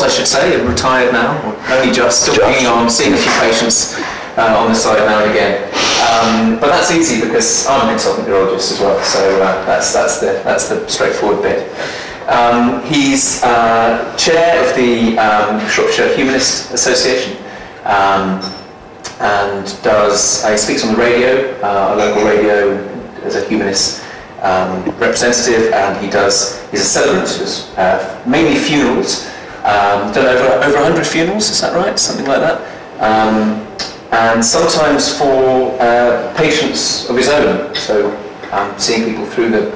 I should say, retired now, or only just, still hanging on, seeing a few patients on the side now and again. But that's easy because I'm a consultant neurologist as well, so that's the straightforward bit. He's chair of the Shropshire Humanist Association, and he speaks on the radio, a local radio, as a humanist representative, and he's a celebrant. He does mainly funerals, done over 100 funerals, is that right? Something like that. And sometimes for patients of his own, so seeing people through the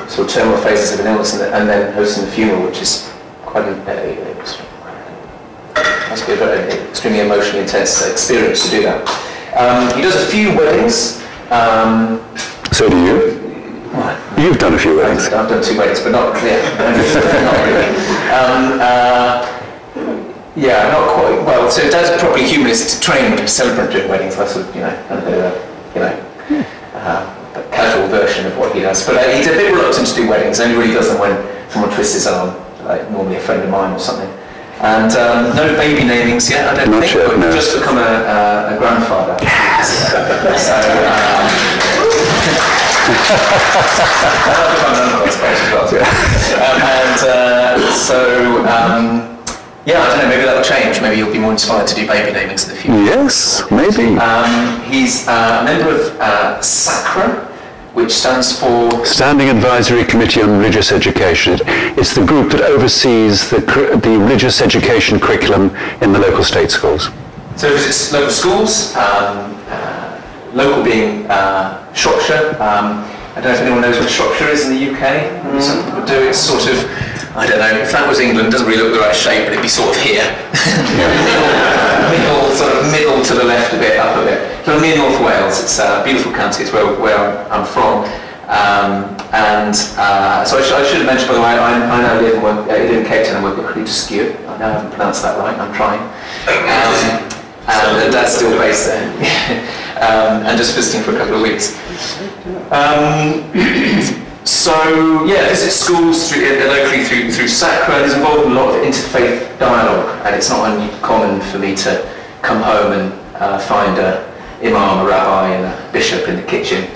sort of terminal phases of an illness and then hosting the funeral, which is quite must be a very extremely emotionally intense experience to do that. He does a few weddings. So do you? What? You've done a few weddings. I've done 2 weddings, but not really. Yeah, not quite. Well, so Dad's probably humanist trained celebrant doing weddings. That's sort of, a bit of a casual version of what he does. But he's a bit reluctant to do weddings. Only really does them when someone twists his arm, like normally a friend of mine or something. And no baby namings yet, I don't think. But no. Just become a grandfather. So. Yeah, I don't know, maybe that'll change. Maybe you'll be more inspired to do baby namings in the future. Yes, maybe. He's a member of SACRA, which stands for... Standing Advisory Committee on Religious Education. It's the group that oversees the religious education curriculum in the local state schools. So he visits local schools, local being Shropshire. I don't know if anyone knows what Shropshire is in the UK. Some people do. It's sort of, I don't know, if that was England, it doesn't really look the right shape, but it'd be sort of here. middle to the left a bit, up a bit. So near North Wales. It's a beautiful county. It's where I'm from. So I should have mentioned, by the way, I now live in Cape Town and work at Skew. I know I haven't pronounced that right. I'm trying. And Dad's still based there. And just visiting for a couple of weeks. So yeah, visits schools locally through SACRA, and is involved in a lot of interfaith dialogue. And it's not uncommon for me to come home and find an imam, a rabbi, and a bishop in the kitchen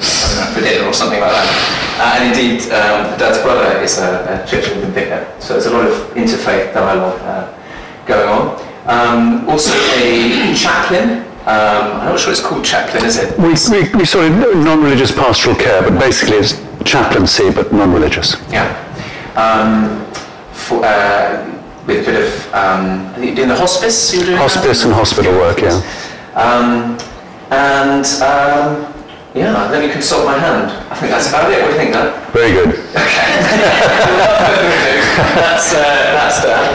for dinner or something like that. And indeed, Dad's brother is a church vicar, so there's a lot of interfaith dialogue going on. Also a chaplain. I'm not sure it's called chaplain, is it? We sort of non-religious pastoral care, but basically it's chaplaincy, but non-religious. Yeah. With a bit of, I think in the hospice you're doing? Hospice and hospital work, yeah. Yeah, let me consult my hand. I think that's about it. What do you think, Dan? Very good. Okay. That's done.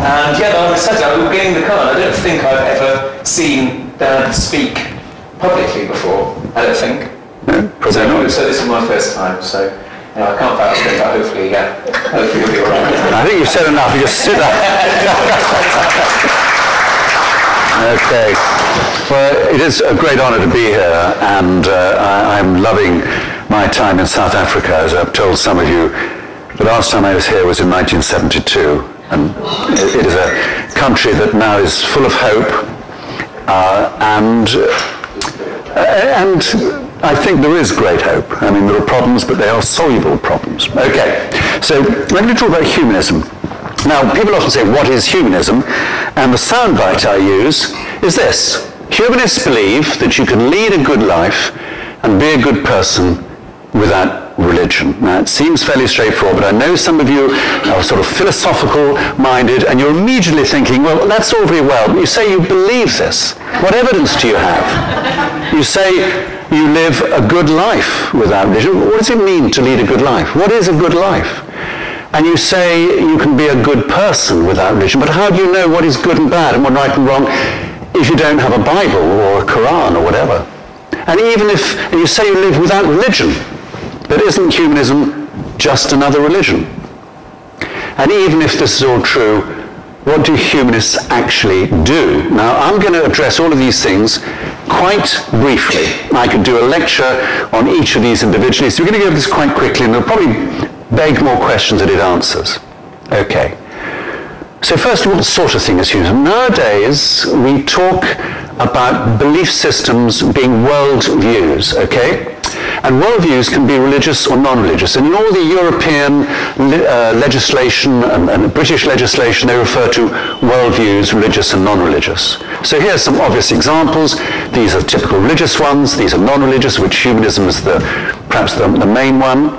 And yeah, like I said, I was getting the card. I don't think I've ever seen Dad speak publicly before. I don't think. No, probably not. So this is my first time. So I can't vouch for it, but hopefully you'll be all right. I think you've said enough. You just sit there. Okay. Well, it is a great honour to be here, and I'm loving my time in South Africa. As I've told some of you, the last time I was here was in 1972, and it is a country that now is full of hope, and I think there is great hope. I mean, there are problems, but they are soluble problems. Okay, so we're going to talk about humanism. Now, people often say, what is humanism? And the soundbite I use is this. Humanists believe that you can lead a good life and be a good person without religion. Now, it seems fairly straightforward, but I know some of you are sort of philosophical-minded, and you're immediately thinking, well, that's all very well, but you say you believe this. What evidence do you have? You say you live a good life without religion. What does it mean to lead a good life? What is a good life? And you say you can be a good person without religion, but how do you know what is good and bad and what right and wrong if you don't have a Bible or a Quran or whatever? And even if you say you live without religion, but isn't humanism just another religion? And even if this is all true, what do humanists actually do? Now, I'm going to address all of these things quite briefly. I could do a lecture on each of these individually, so we're going to go over this quite quickly, and there'll probably beg more questions than it answers. Okay. So first of all, what sort of thing is humanism? Nowadays, we talk about belief systems being world views, okay? And worldviews can be religious or non-religious. And in all the European legislation and British legislation, they refer to worldviews, religious and non-religious. So here's some obvious examples. These are typical religious ones. These are non-religious, which humanism is perhaps the main one.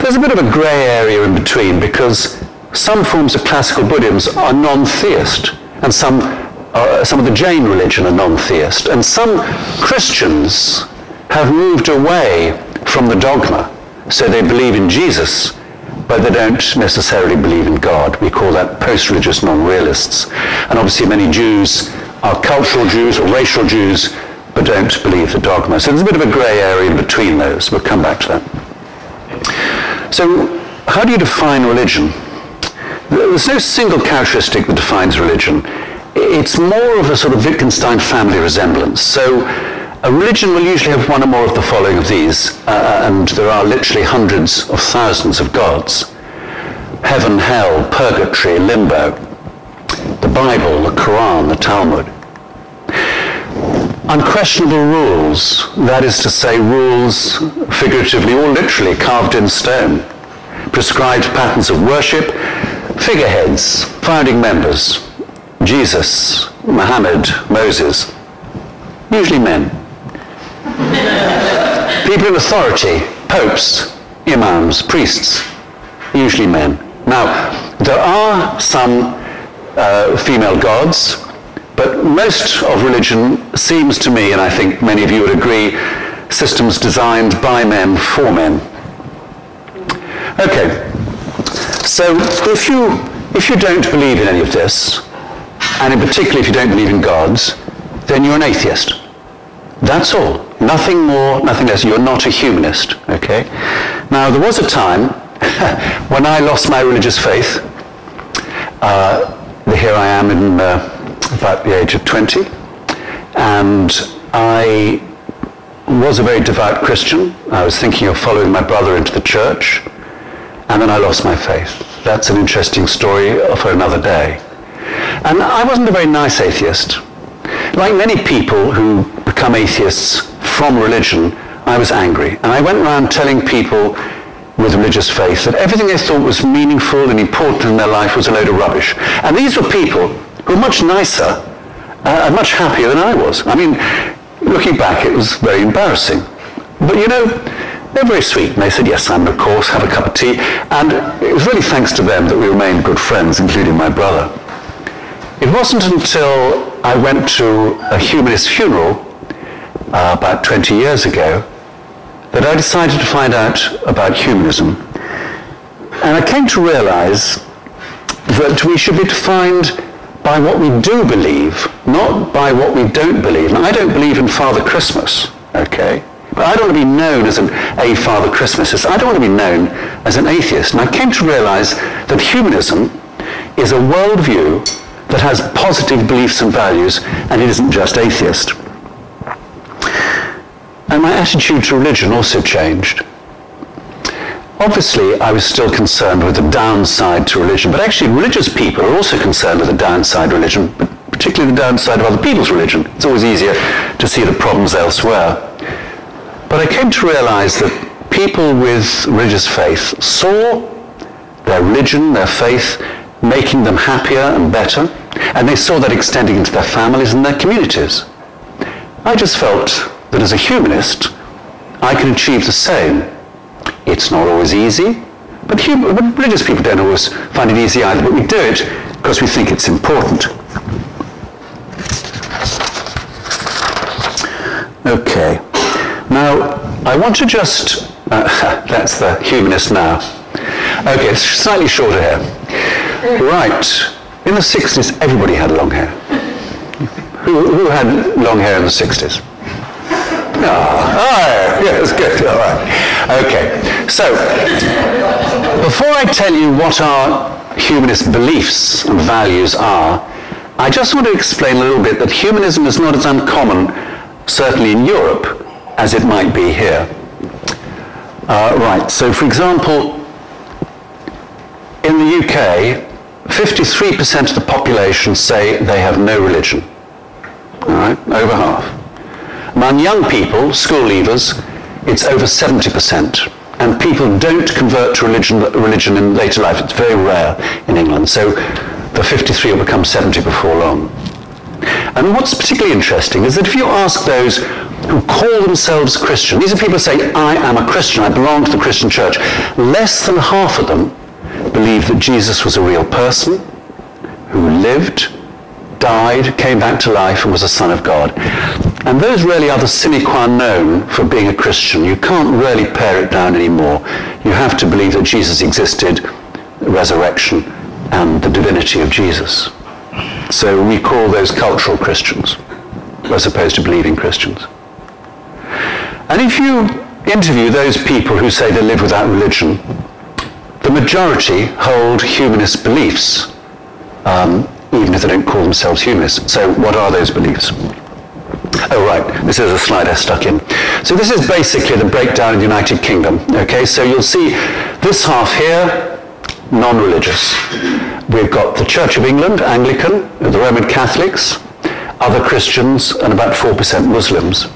There's a bit of a grey area in between, because some forms of classical Buddhism are non-theist, and some of the Jain religion are non-theist, and some Christians have moved away from the dogma. So they believe in Jesus, but they don't necessarily believe in God. We call that post-religious non-realists. And obviously many Jews are cultural Jews or racial Jews, but don't believe the dogma. So there's a bit of a grey area in between those. We'll come back to that. So how do you define religion? There's no single characteristic that defines religion. It's more of a sort of Wittgenstein family resemblance. So a religion will usually have one or more of the following of these, and there are literally hundreds of thousands of gods. Heaven, hell, purgatory, limbo, the Bible, the Quran, the Talmud. Unquestionable rules, that is to say rules figuratively or literally carved in stone. Prescribed patterns of worship, figureheads, founding members, Jesus, Muhammad, Moses, usually men. People in authority, popes, imams, priests, usually men. Now, there are some female gods, but most of religion seems to me, and I think many of you would agree, systems designed by men for men. Okay, so if you don't believe in any of this, and in particular if you don't believe in gods, then you're an atheist. That's all. Nothing more, nothing less. You're not a humanist, okay? Now, there was a time when I lost my religious faith. Here I am in about the age of 20, and I was a very devout Christian. I was thinking of following my brother into the church, and then I lost my faith. That's an interesting story for another day. And I wasn't a very nice atheist. Like many people who become atheists from religion, I was angry. And I went around telling people with religious faith that everything they thought was meaningful and important in their life was a load of rubbish. And these were people who were much nicer and much happier than I was. I mean, looking back, it was very embarrassing. But you know, they're very sweet. And they said, yes, Simon, of course, have a cup of tea. And it was really thanks to them that we remained good friends, including my brother. It wasn't until I went to a humanist funeral about 20 years ago that I decided to find out about humanism. And I came to realize that we should be defined by what we do believe, not by what we don't believe. Now, I don't believe in Father Christmas, okay? But I don't want to be known as a Father Christmasist. I don't want to be known as an atheist. And I came to realize that humanism is a worldview that has positive beliefs and values, and it isn't just atheist. And my attitude to religion also changed. Obviously, I was still concerned with the downside to religion, but actually religious people are also concerned with the downside of religion, but particularly the downside of other people's religion. It's always easier to see the problems elsewhere. But I came to realize that people with religious faith saw their religion, their faith, making them happier and better, and they saw that extending into their families and their communities. I just felt that as a humanist, I can achieve the same. It's not always easy, but religious people don't always find it easy either, but we do it because we think it's important. Okay, now I want to just, that's the humanist now. Okay, it's slightly shorter hair. Right, in the 60s, everybody had long hair. Who had long hair in the 60s? Oh, yeah, that's good, all right. Okay, so, before I tell you what our humanist beliefs and values are, I just want to explain a little bit that humanism is not as uncommon, certainly in Europe, as it might be here. Right, so for example, in the UK, 53% of the population say they have no religion. All right, over half. Among young people, school leavers, it's over 70%. And people don't convert to religion in later life. It's very rare in England. So the 53 will become 70 before long. And what's particularly interesting is that if you ask those who call themselves Christian, these are people who say, I am a Christian, I belong to the Christian church, less than half of them believe that Jesus was a real person who lived, died, came back to life, and was a son of God. And those really are the sine qua non for being a Christian. You can't really pare it down anymore. You have to believe that Jesus existed, the resurrection, and the divinity of Jesus. So we call those cultural Christians, as opposed to believing Christians. And if you interview those people who say they live without religion, the majority hold humanist beliefs, even if they don't call themselves humanists. So what are those beliefs? Oh, right, this is a slide I stuck in. So this is basically the breakdown in the United Kingdom. Okay, so you'll see this half here, non-religious. We've got the Church of England, Anglican, the Roman Catholics, other Christians, and about 4% Muslims.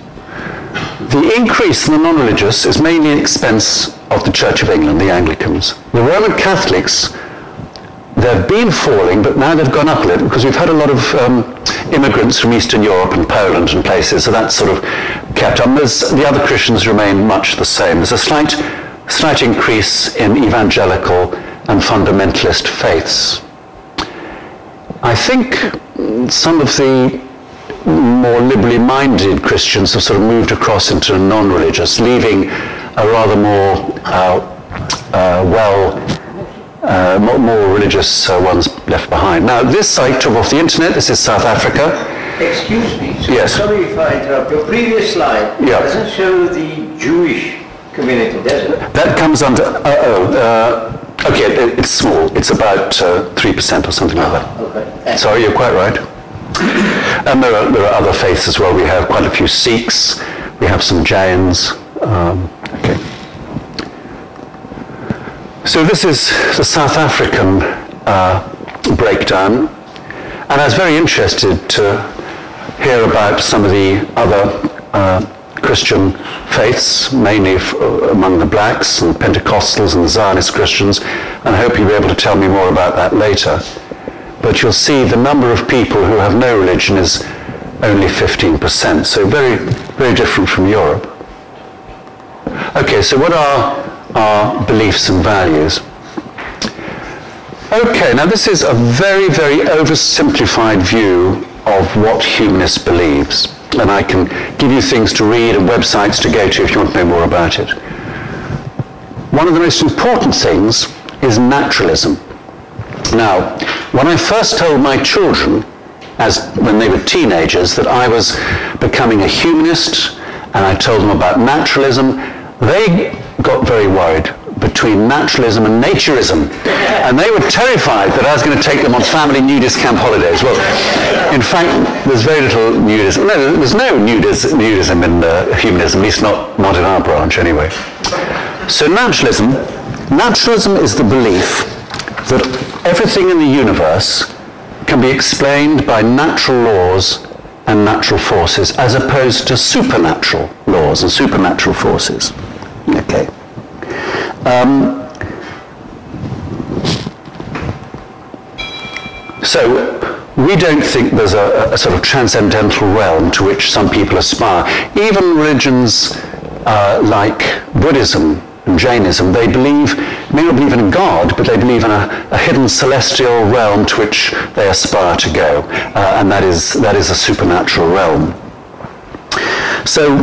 The increase in the non-religious is mainly at the expense of the Church of England, the Anglicans. The Roman Catholics, they've been falling, but now they've gone up a little because we've had a lot of immigrants from Eastern Europe and Poland and places, so that's sort of kept on. The other Christians remain much the same. There's a slight increase in evangelical and fundamentalist faiths. I think some of the more liberally minded Christians have sort of moved across into non-religious, leaving a rather more more religious ones left behind. Now, this I took off the internet. This is South Africa. Excuse me. Yes. Sorry if I interrupt. Your previous slide doesn't show the Jewish community, does it? That comes under. Okay, it's small. It's about 3% or something like that. Okay. Sorry, you're quite right. And there are other faiths as well. We have quite a few Sikhs. We have some Jains. Okay. So this is the South African breakdown, and I was very interested to hear about some of the other Christian faiths, mainly among the blacks and Pentecostals and the Zionist Christians, and I hope you'll be able to tell me more about that later. But you'll see the number of people who have no religion is only 15%, so very, very different from Europe. Okay, so what are our beliefs and values? Okay, now this is a very, very oversimplified view of what humanist believes, and I can give you things to read and websites to go to if you want to know more about it. One of the most important things is naturalism. Now, when I first told my children, when they were teenagers, that I was becoming a humanist, and I told them about naturalism, they got very worried between naturalism and naturism, and they were terrified that I was going to take them on family nudist camp holidays. Well, in fact, there's very little nudism. No, there's no nudism in humanism, at least not in our branch anyway. So naturalism is the belief that everything in the universe can be explained by natural laws and natural forces, as opposed to supernatural laws and supernatural forces. Okay. So we don't think there's a sort of transcendental realm to which some people aspire. Even religions like Buddhism and Jainism, they may not believe in a God, but they believe in a hidden celestial realm to which they aspire to go, and that is a supernatural realm. So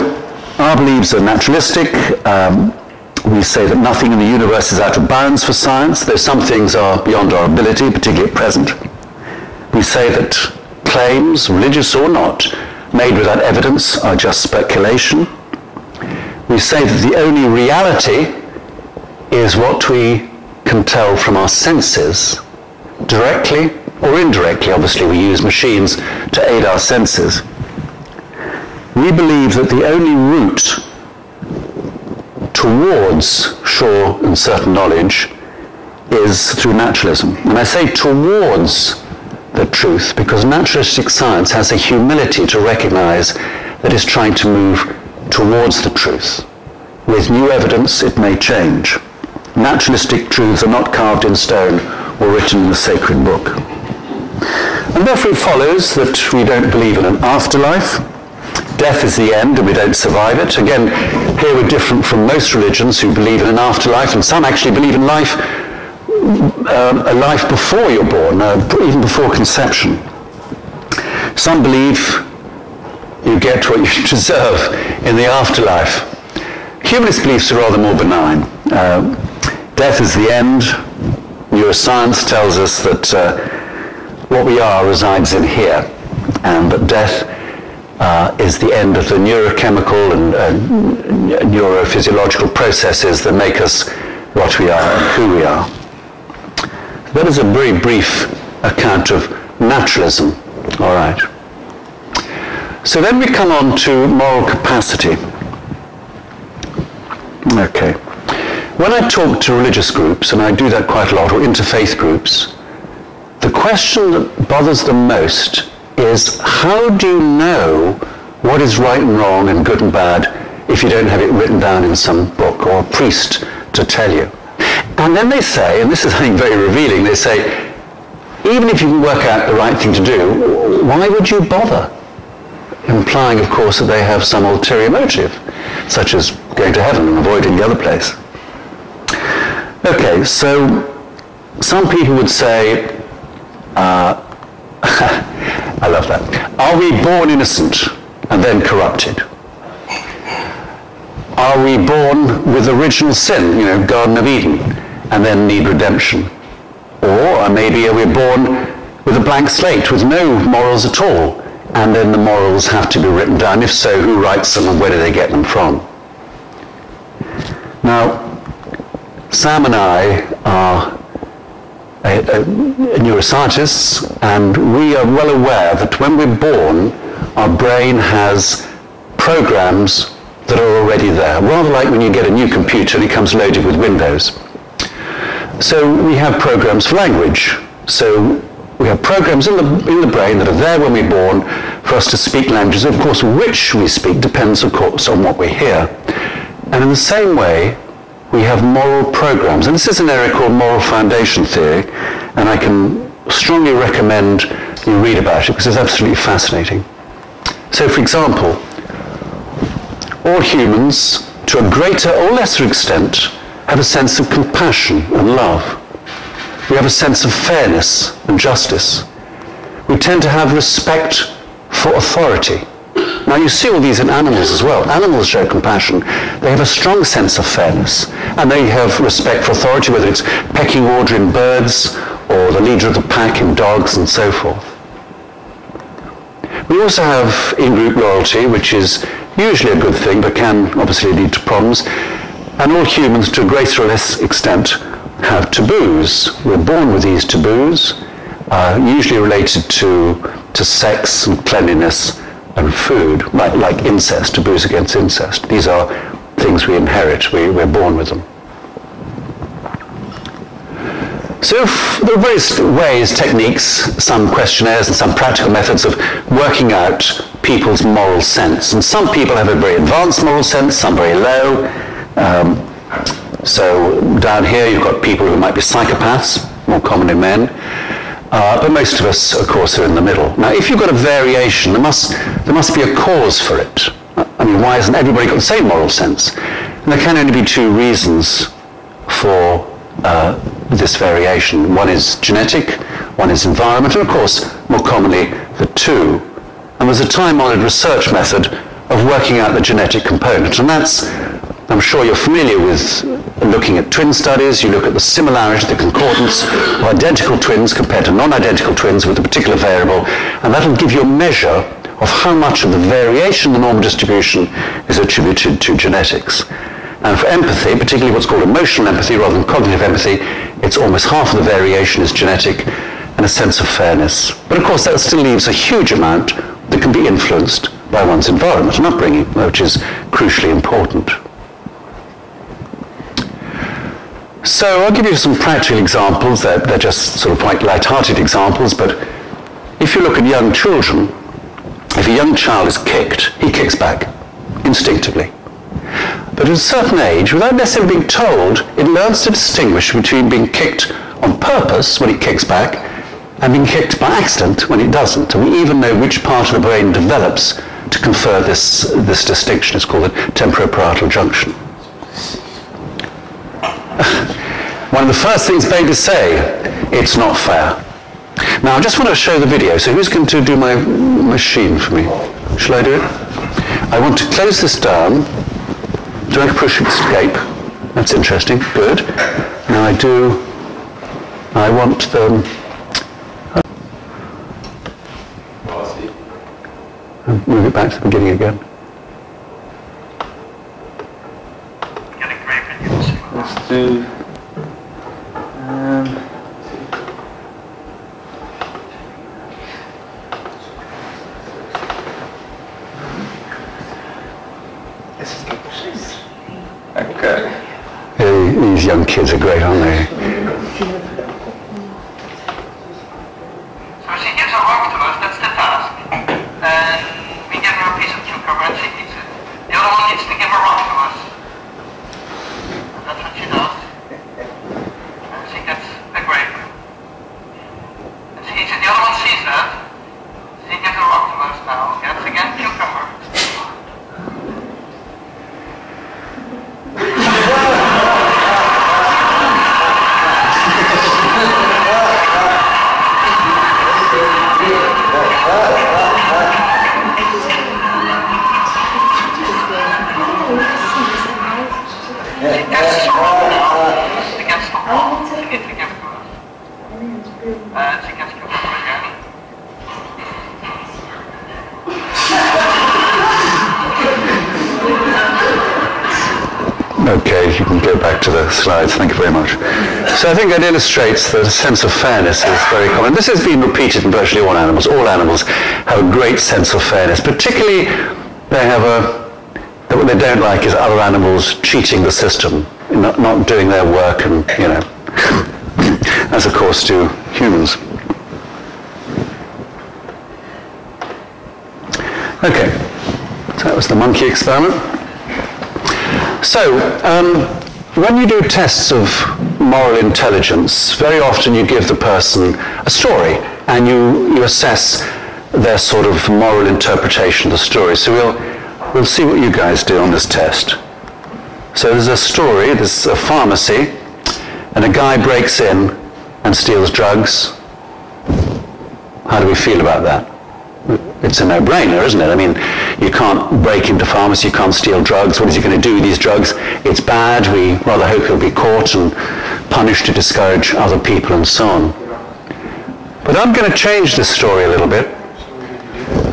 our beliefs are naturalistic. We say that nothing in the universe is out of bounds for science, though some things are beyond our ability, particularly at present. We say that claims, religious or not, made without evidence are just speculation. We say that the only reality is what we can tell from our senses, directly or indirectly. Obviously, we use machines to aid our senses. We believe that the only route towards sure and certain knowledge is through naturalism. And I say towards the truth because naturalistic science has a humility to recognize that it's trying to move towards the truth. With new evidence, it may change. Naturalistic truths are not carved in stone or written in the sacred book. And therefore it follows that we don't believe in an afterlife. Death is the end and we don't survive it. Again, here we're different from most religions who believe in an afterlife, and some actually believe in life, a life before you're born, even before conception. Some believe you get what you deserve in the afterlife. Humanist beliefs are rather more benign. Death is the end. Neuroscience tells us that what we are resides in here, and that death is the end of the neurochemical and neurophysiological processes that make us what we are and who we are. That is a very brief account of naturalism. All right. So then we come on to moral capacity. Okay. When I talk to religious groups, and I do that quite a lot, or interfaith groups, the question that bothers them most is, how do you know what is right and wrong and good and bad if you don't have it written down in some book or a priest to tell you? And then they say, and this is I think very revealing, they say, even if you can work out the right thing to do, why would you bother? Implying, of course, that they have some ulterior motive, such as going to heaven and avoiding the other place. Okay, so some people would say, I love that. Are we born innocent and then corrupted? Are we born with original sin, Garden of Eden, and then need redemption? Or maybe are we born with a blank slate, with no morals at all, and then the morals have to be written down? If so, who writes them and where do they get them from? Now, Sam and I are neuroscientists, and we are well aware that when we're born, our brain has programs that are already there, rather like when you get a new computer and it comes loaded with Windows. So we have programs for language. So we have programs in the brain that are there when we're born for us to speak languages. Of course, which we speak depends, of course, on what we hear. And in the same way, we have moral programs. And this is an area called moral foundation theory, and I can strongly recommend you read about it because it's absolutely fascinating. So, for example, all humans, to a greater or lesser extent, have a sense of compassion and love. We have a sense of fairness and justice. We tend to have respect for authority. Now you see all these in animals as well. Animals show compassion. They have a strong sense of fairness. And they have respect for authority, whether it's pecking order in birds or the leader of the pack in dogs and so forth. We also have in-group loyalty, which is usually a good thing, but can obviously lead to problems. And all humans, to a greater or less extent, have taboos. We're born with these taboos, usually related to sex and cleanliness and food, like incest, taboos against incest. These are things we inherit. We're born with them. So there are various ways, techniques, some questionnaires and some practical methods of working out people's moral sense. And some people have a very advanced moral sense, some very low. So down here you've got people who might be psychopaths, more common in men. But most of us, of course, are in the middle. Now, if you've got a variation, there must be a cause for it. I mean, why hasn't everybody got the same moral sense? And there can only be two reasons for this variation. One is genetic, one is environment, and of course, more commonly, the two. And there's a time-honored research method of working out the genetic component, and that's, I'm sure you're familiar with looking at twin studies. You look at the similarity, the concordance of identical twins compared to non-identical twins with a particular variable, and that'll give you a measure of how much of the variation in the normal distribution is attributed to genetics. And for empathy, particularly what's called emotional empathy rather than cognitive empathy, it's almost half of the variation is genetic and a sense of fairness. But of course that still leaves a huge amount that can be influenced by one's environment and upbringing, which is crucially important. So I'll give you some practical examples. They're just sort of quite light-hearted examples, but if you look at young children, if a young child is kicked, he kicks back instinctively. But at a certain age, without necessarily being told, it learns to distinguish between being kicked on purpose when it kicks back and being kicked by accident when it doesn't. And we even know which part of the brain develops to confer this distinction. It's called the temporoparietal junction. One of the first things babies say, it's not fair. Now I just want to show the video, so who's going to do my machine for me? Shall I do it? I want to close this down. Do I push escape? That's interesting, good. Now I want the... Move it back to the beginning again. Let's do... Okay. These young kids are great, aren't they? So she gives a rock to us, that's the task. And we give her a piece of cucumber and she eats it. The other one needs to give a rock to us. And that's what she does. And she gets a grape. And she eats it. The other one sees that. She gives a rock to us now. Gets again cucumber. Okay, you can go back to the slides, thank you very much. So I think that illustrates that a sense of fairness is very common. This has been repeated in virtually all animals. All animals have a great sense of fairness, particularly what they don't like is other animals cheating the system, not doing their work, and, you know, as of course do humans. Okay, so that was the monkey experiment. So, when you do tests of moral intelligence, very often you give the person a story and you assess their sort of moral interpretation of the story. So we'll see what you guys do on this test. So there's a story, there's a pharmacy, and a guy breaks in and steals drugs. How do we feel about that? It's a no-brainer, isn't it? I mean, you can't break into pharmacy, you can't steal drugs. What is he going to do with these drugs? It's bad. We rather hope he'll be caught and punished to discourage other people and so on. But I'm going to change this story a little bit.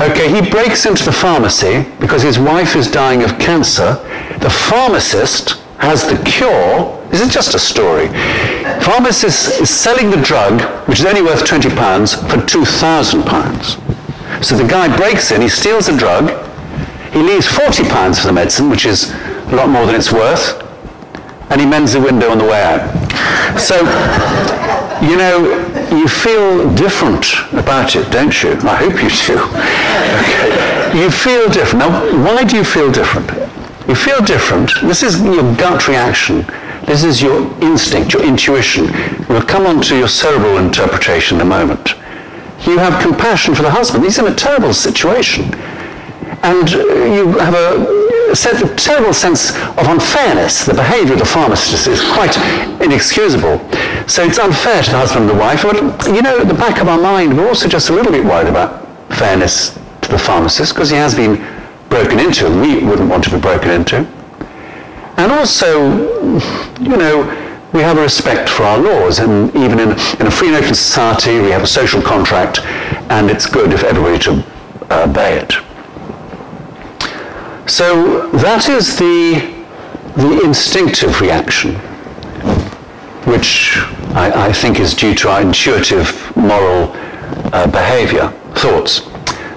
Okay, he breaks into the pharmacy because his wife is dying of cancer. The pharmacist has the cure. This is just a story. Pharmacist is selling the drug, which is only worth £20, for £2,000. So the guy breaks in, he steals the drug, he leaves £40 for the medicine, which is a lot more than it's worth, and he mends the window on the way out. So, you know, you feel different about it, don't you? I hope you do. Okay. You feel different. Now, why do you feel different? You feel different. This is your gut reaction. This is your instinct, your intuition. We'll come on to your cerebral interpretation in a moment. You have compassion for the husband. He's in a terrible situation. And you have a terrible sense of unfairness. The behavior of the pharmacist is quite inexcusable. So it's unfair to the husband and the wife. But, you know, at the back of our mind, we're also just a little bit worried about fairness to the pharmacist, because he has been broken into, and we wouldn't want to be broken into. And also, you know, we have a respect for our laws, and even in a free and open society, we have a social contract, and it's good if everybody to obey it. So that is the instinctive reaction, which I think is due to our intuitive moral behavior, thoughts.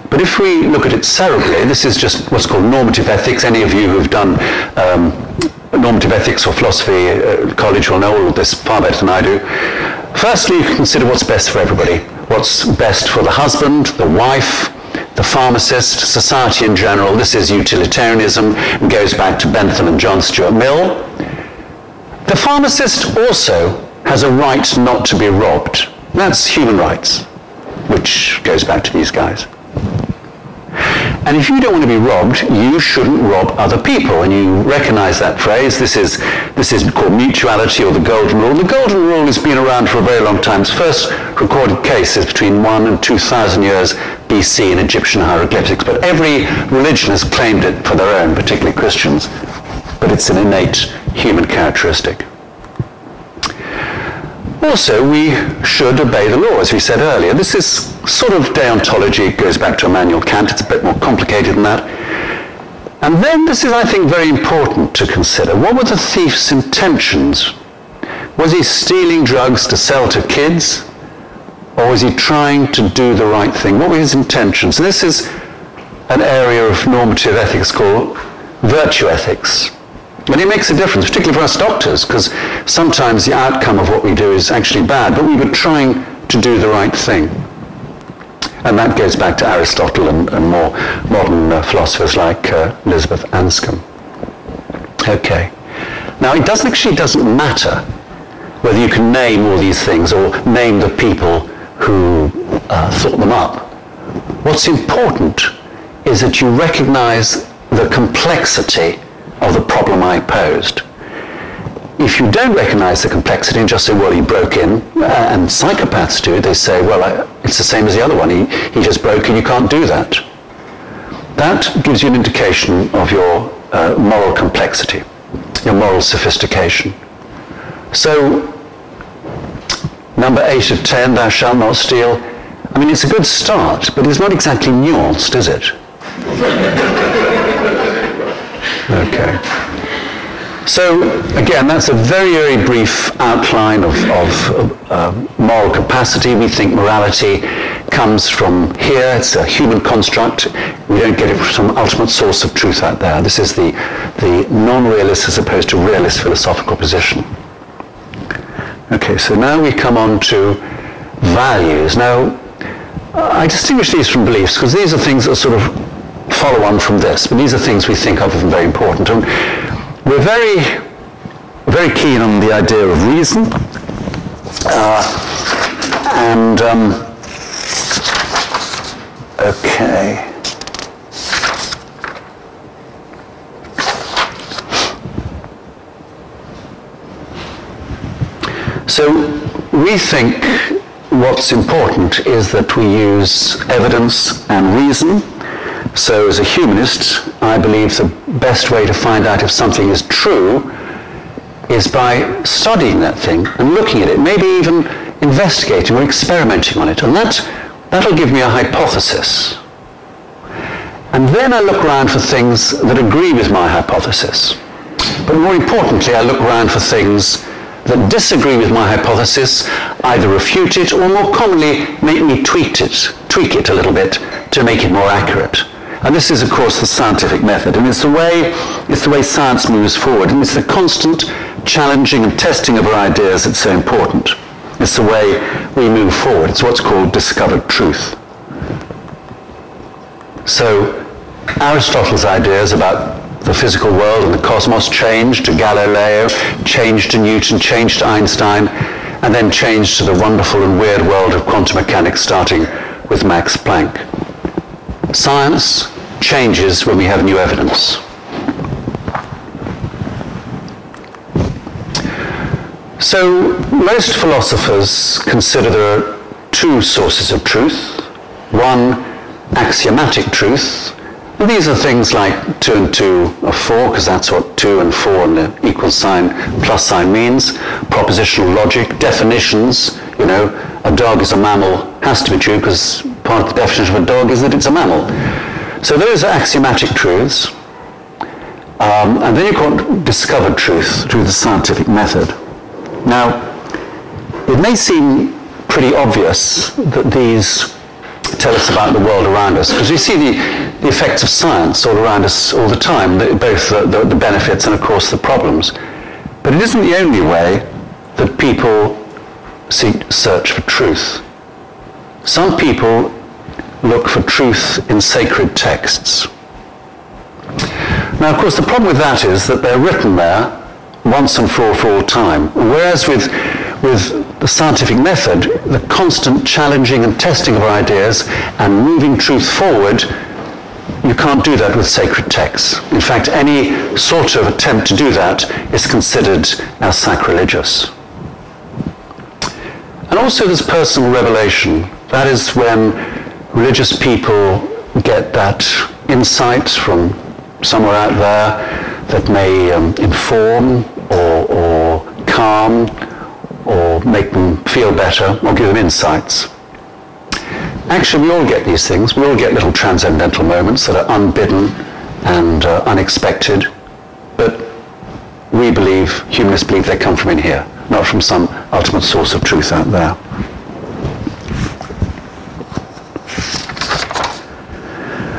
But if we look at it cerebrally, this is just what's called normative ethics. Any of you who've done normative ethics or philosophy college will know all of this far better than I do. Firstly, you can consider what's best for everybody. What's best for the husband, the wife, the pharmacist, society in general. This is utilitarianism and goes back to Bentham and John Stuart Mill. The pharmacist also has a right not to be robbed. That's human rights, which goes back to these guys. And if you don't want to be robbed, you shouldn't rob other people. And you recognize that phrase. This is called mutuality, or the golden rule. The golden rule has been around for a very long time. Its first recorded case is between 1,000 and 2,000 years BC in Egyptian hieroglyphics. But every religion has claimed it for their own, particularly Christians. But it's an innate human characteristic. Also, we should obey the law, as we said earlier. This is sort of deontology. It goes back to Immanuel Kant. It's a bit more complicated than that. And then this is, I think, very important to consider. What were the thief's intentions? Was he stealing drugs to sell to kids? Or was he trying to do the right thing? What were his intentions? This is an area of normative ethics called virtue ethics. And it makes a difference, particularly for us doctors, because sometimes the outcome of what we do is actually bad, but we were trying to do the right thing. And that goes back to Aristotle and more modern philosophers like Elizabeth Anscombe. Okay. Now, it actually doesn't matter whether you can name all these things or name the people who thought them up. What's important is that you recognize the complexity of the problem I posed. If you don't recognize the complexity and just say, well, he broke in, and psychopaths do, they say, well, it's the same as the other one, he just broke in, you can't do that. That gives you an indication of your moral complexity, your moral sophistication. So, number 8 of 10, thou shalt not steal. I mean, it's a good start, but it's not exactly nuanced, is it? Okay. So, again, that's a very, very brief outline of moral capacity. We think morality comes from here. It's a human construct. We don't get it from some ultimate source of truth out there. This is the non-realist as opposed to realist philosophical position. Okay, so now we come on to values. Now, I distinguish these from beliefs because these are things that sort of follow on from this, but these are things we think of as very important. And we're very, very keen on the idea of reason, okay. So we think what's important is that we use evidence and reason. So as a humanist, I believe the best way to find out if something is true is by studying that thing and looking at it, maybe even investigating or experimenting on it. And that'll give me a hypothesis. And then I look around for things that agree with my hypothesis. But more importantly, I look around for things that disagree with my hypothesis, either refute it or more commonly make me tweak it a little bit to make it more accurate. And this is, of course, the scientific method, and it's the way science moves forward, and it's the constant challenging and testing of our ideas that's so important. It's the way we move forward. It's what's called discovered truth. So Aristotle's ideas about the physical world and the cosmos changed to Galileo, changed to Newton, changed to Einstein, and then changed to the wonderful and weird world of quantum mechanics, starting with Max Planck. Science changes when we have new evidence. So most philosophers consider there are two sources of truth. One, axiomatic truth. And these are things like 2 and 2 are 4, because that's what 2 and 4 and the equal sign, plus sign means. Propositional logic, definitions, you know, a dog is a mammal has to be true because part of the definition of a dog is that it's a mammal. So those are axiomatic truths. And then you've got discovered truth through the scientific method. Now, it may seem pretty obvious that these tell us about the world around us. Because we see the effects of science all around us all the time, both the benefits and, of course, the problems. But it isn't the only way that people search for truth. Some people look for truth in sacred texts. Now, of course, the problem with that is that they're written there once and for all time. Whereas with the scientific method, the constant challenging and testing of our ideas and moving truth forward, you can't do that with sacred texts. In fact, any sort of attempt to do that is considered as sacrilegious. And also there's personal revelation. That is when religious people get that insight from somewhere out there that may inform or calm or make them feel better or give them insights. Actually, we all get these things. We all get little transcendental moments that are unbidden and unexpected, but we believe, humanists believe, they come from in here, not from some ultimate source of truth out there.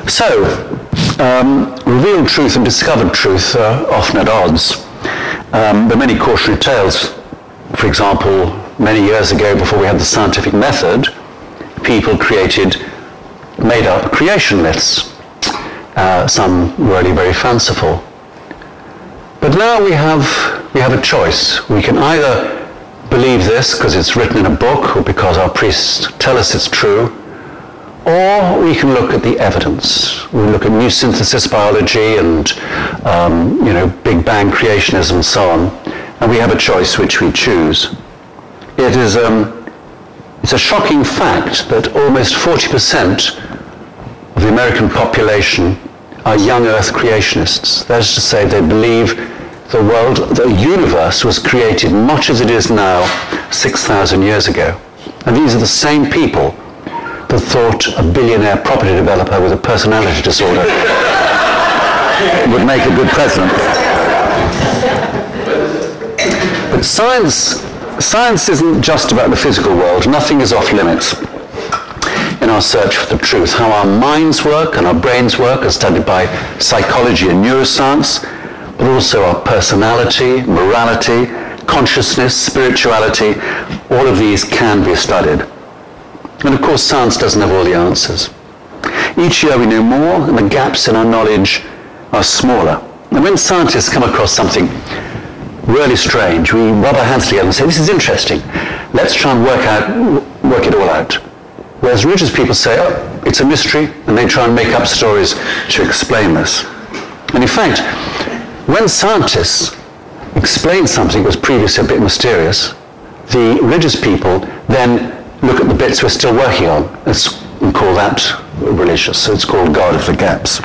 So, revealed truth and discovered truth are often at odds. There are many cautionary tales. For example, many years ago, before we had the scientific method, people made up creation myths. Some really very fanciful. But now we have a choice. We can either believe this because it's written in a book or because our priests tell us it's true, or we can look at the evidence. We look at new synthesis biology and Big Bang creationism and so on, and we have a choice which we choose. It's a shocking fact that almost 40% of the American population are young Earth creationists. That is to say, they believe the universe was created much as it is now 6,000 years ago. And these are the same people that thought a billionaire property developer with a personality disorder would make a good president. But science isn't just about the physical world. Nothing is off limits in our search for the truth. How our minds work and our brains work are studied by psychology and neuroscience, but also our personality, morality, consciousness, spirituality, all of these can be studied. And of course, science doesn't have all the answers. Each year we know more, and the gaps in our knowledge are smaller. And when scientists come across something really strange, we rub our hands together and say, this is interesting. Let's try and work it all out. Whereas religious people say, oh, it's a mystery, and they try and make up stories to explain this. And in fact, when scientists explain something that was previously a bit mysterious, the religious people then look at the bits we're still working on and call that religious. So it's called God of the Gaps.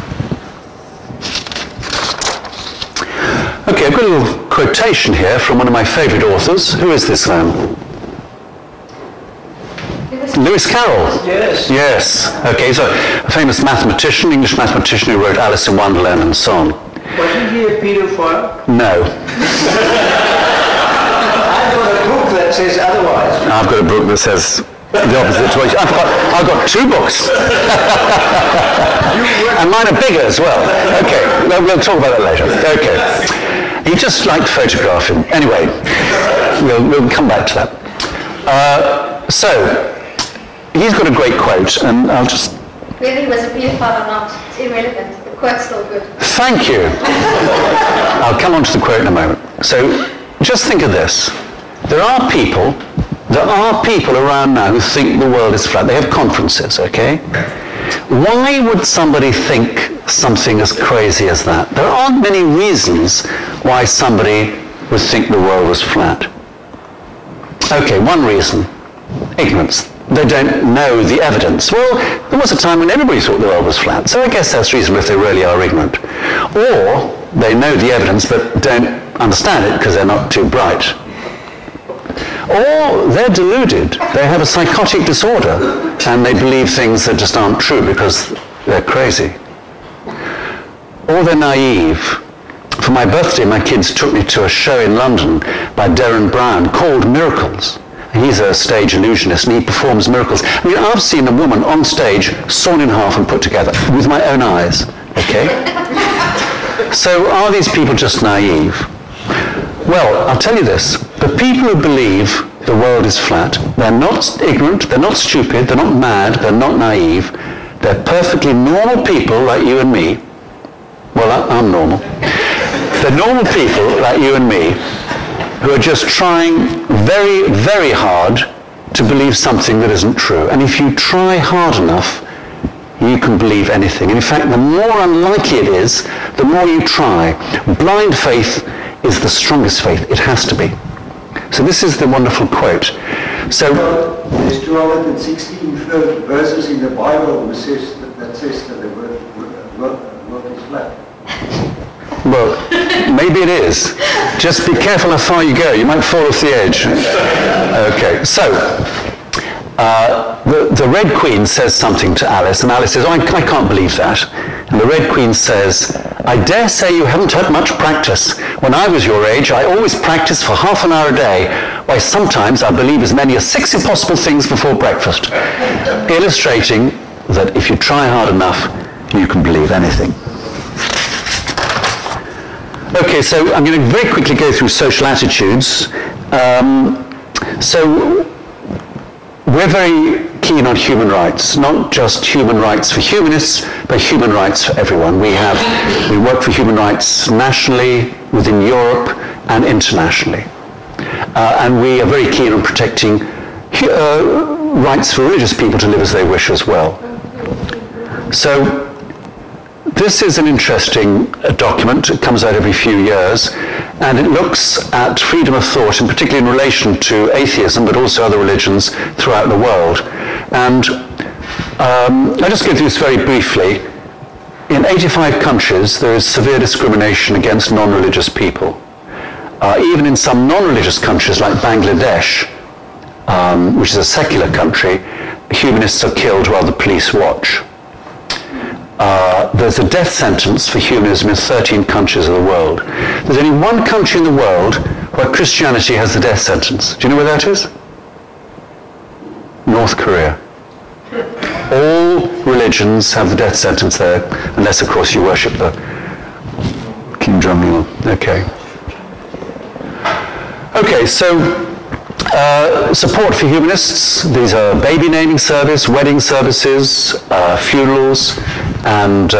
Okay, I've got a little quotation here from one of my favorite authors. Who is this man? Lewis Carroll. Yes. Yes. Okay, he's a famous mathematician, English mathematician who wrote Alice in Wonderland and so on. Wasn't he a paedophile? No. I've got a book that says otherwise. I've got a book that says the opposite. I've got two books. And mine are bigger as well. Okay, we'll talk about that later. Okay. He just liked photographing. Anyway, we'll come back to that. So, he's got a great quote, and I'll just... Whether he was a paedophile or not, it's irrelevant. The quote's still good. Thank you. I'll come on to the quote in a moment. So, just think of this. There are people around now who think the world is flat. They have conferences, okay? Why would somebody think something as crazy as that? There aren't many reasons why somebody would think the world was flat. Okay, one reason, ignorance. They don't know the evidence. Well, there was a time when everybody thought the world was flat, so I guess that's reasonable if they really are ignorant. Or they know the evidence but don't understand it because they're not too bright. Or they're deluded. They have a psychotic disorder and they believe things that just aren't true because they're crazy. Or they're naive. For my birthday, my kids took me to a show in London by Derren Brown called Miracles. He's a stage illusionist, and he performs miracles. I mean, I've seen a woman on stage sawn in half and put together with my own eyes, okay? So are these people just naive? Well, I'll tell you this. The people who believe the world is flat, they're not ignorant, they're not stupid, they're not mad, they're not naive. They're perfectly normal people like you and me. Well, I'm normal. They're normal people like you and me who are just trying very, very hard to believe something that isn't true. And if you try hard enough, you can believe anything. And in fact, the more unlikely it is, the more you try. Blind faith is the strongest faith. It has to be. So this is the wonderful quote. So there's 216 verses in the Bible that says that the world is flat. Well, maybe it is. Just be careful how far you go. You might fall off the edge. Okay, so the Red Queen says something to Alice, and Alice says, oh, I can't believe that. And the Red Queen says, I dare say you haven't had much practice. When I was your age, I always practiced for half an hour a day. Why, sometimes I believe as many as 6 impossible things before breakfast. Illustrating that if you try hard enough, you can believe anything. Okay, so I'm going to very quickly go through social attitudes. So we're very keen on human rights, not just human rights for humanists, but human rights for everyone. We work for human rights nationally, within Europe, and internationally. And we are very keen on protecting rights for religious people to live as they wish as well. So this is an interesting document. It comes out every few years, and it looks at freedom of thought, and particularly in relation to atheism, but also other religions throughout the world. And I'll just go through this very briefly. In 85 countries, there is severe discrimination against non-religious people. Even in some non-religious countries like Bangladesh, which is a secular country, humanists are killed while the police watch. There's a death sentence for humanism in 13 countries of the world. There's only one country in the world where Christianity has the death sentence. Do you know where that is? North Korea. All religions have the death sentence there, unless, of course, you worship the Kim Jong-il. Okay. Okay, so support for humanists. These are baby naming service, wedding services, funerals, and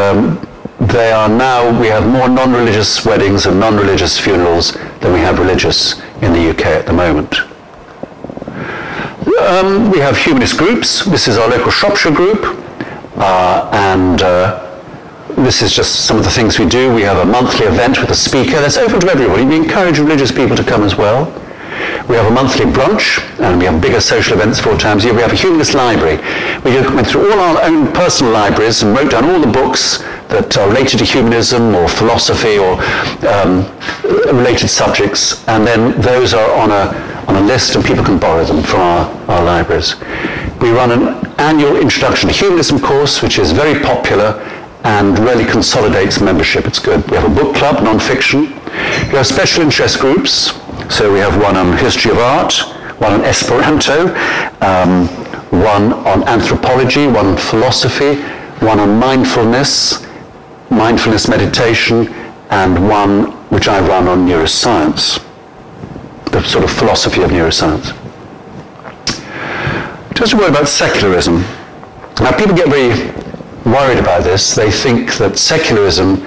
they are now, we have more non-religious weddings and non-religious funerals than we have religious in the UK at the moment. We have humanist groups. This is our local Shropshire group, and this is just some of the things we do. We have a monthly event with a speaker that's open to everybody. We encourage religious people to come as well. We have a monthly brunch, and we have bigger social events 4 times a year. We have a humanist library. We went through all our own personal libraries and wrote down all the books that are related to humanism or philosophy or related subjects, and then those are on a list, and people can borrow them from our libraries. We run an annual Introduction to Humanism course, which is very popular and really consolidates membership. It's good. We have a book club, non-fiction. We have special interest groups. So we have one on history of art, one on Esperanto, one on anthropology, one on philosophy, one on mindfulness meditation, and one which I run on neuroscience, the sort of philosophy of neuroscience. Just a word about secularism. Now, people get very worried about this. They think that secularism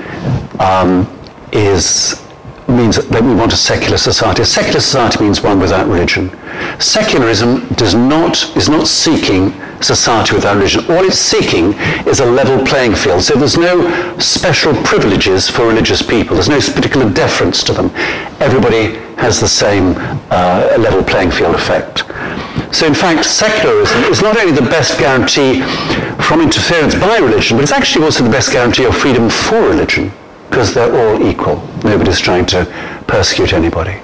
means that we want a secular society. A secular society means one without religion. Secularism is not seeking society without religion. All it's seeking is a level playing field. So there's no special privileges for religious people. There's no particular deference to them. Everybody has the same level playing field effect. So in fact, secularism is not only the best guarantee from interference by religion, but it's actually also the best guarantee of freedom for religion, because they're all equal. Nobody's trying to persecute anybody.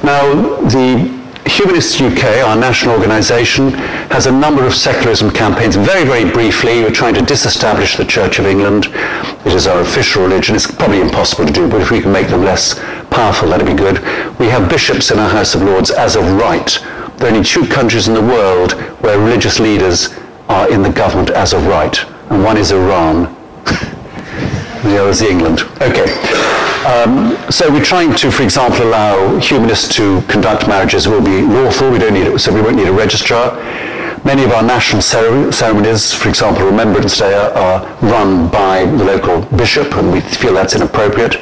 Now, the Humanis UK, our national organisation, has a number of secularism campaigns. Very, very briefly, we're trying to disestablish the Church of England. It is our official religion. It's probably impossible to do, but if we can make them less powerful, that'd be good. We have bishops in our House of Lords as of right. There are only 2 countries in the world where religious leaders are in the government as of right, and one is Iran. The other is England. Okay. So we're trying to, for example, allow humanists to conduct marriages will be lawful. We don't need it, so we won't need a registrar. Many of our national ceremonies, for example, Remembrance Day, are run by the local bishop, and we feel that's inappropriate.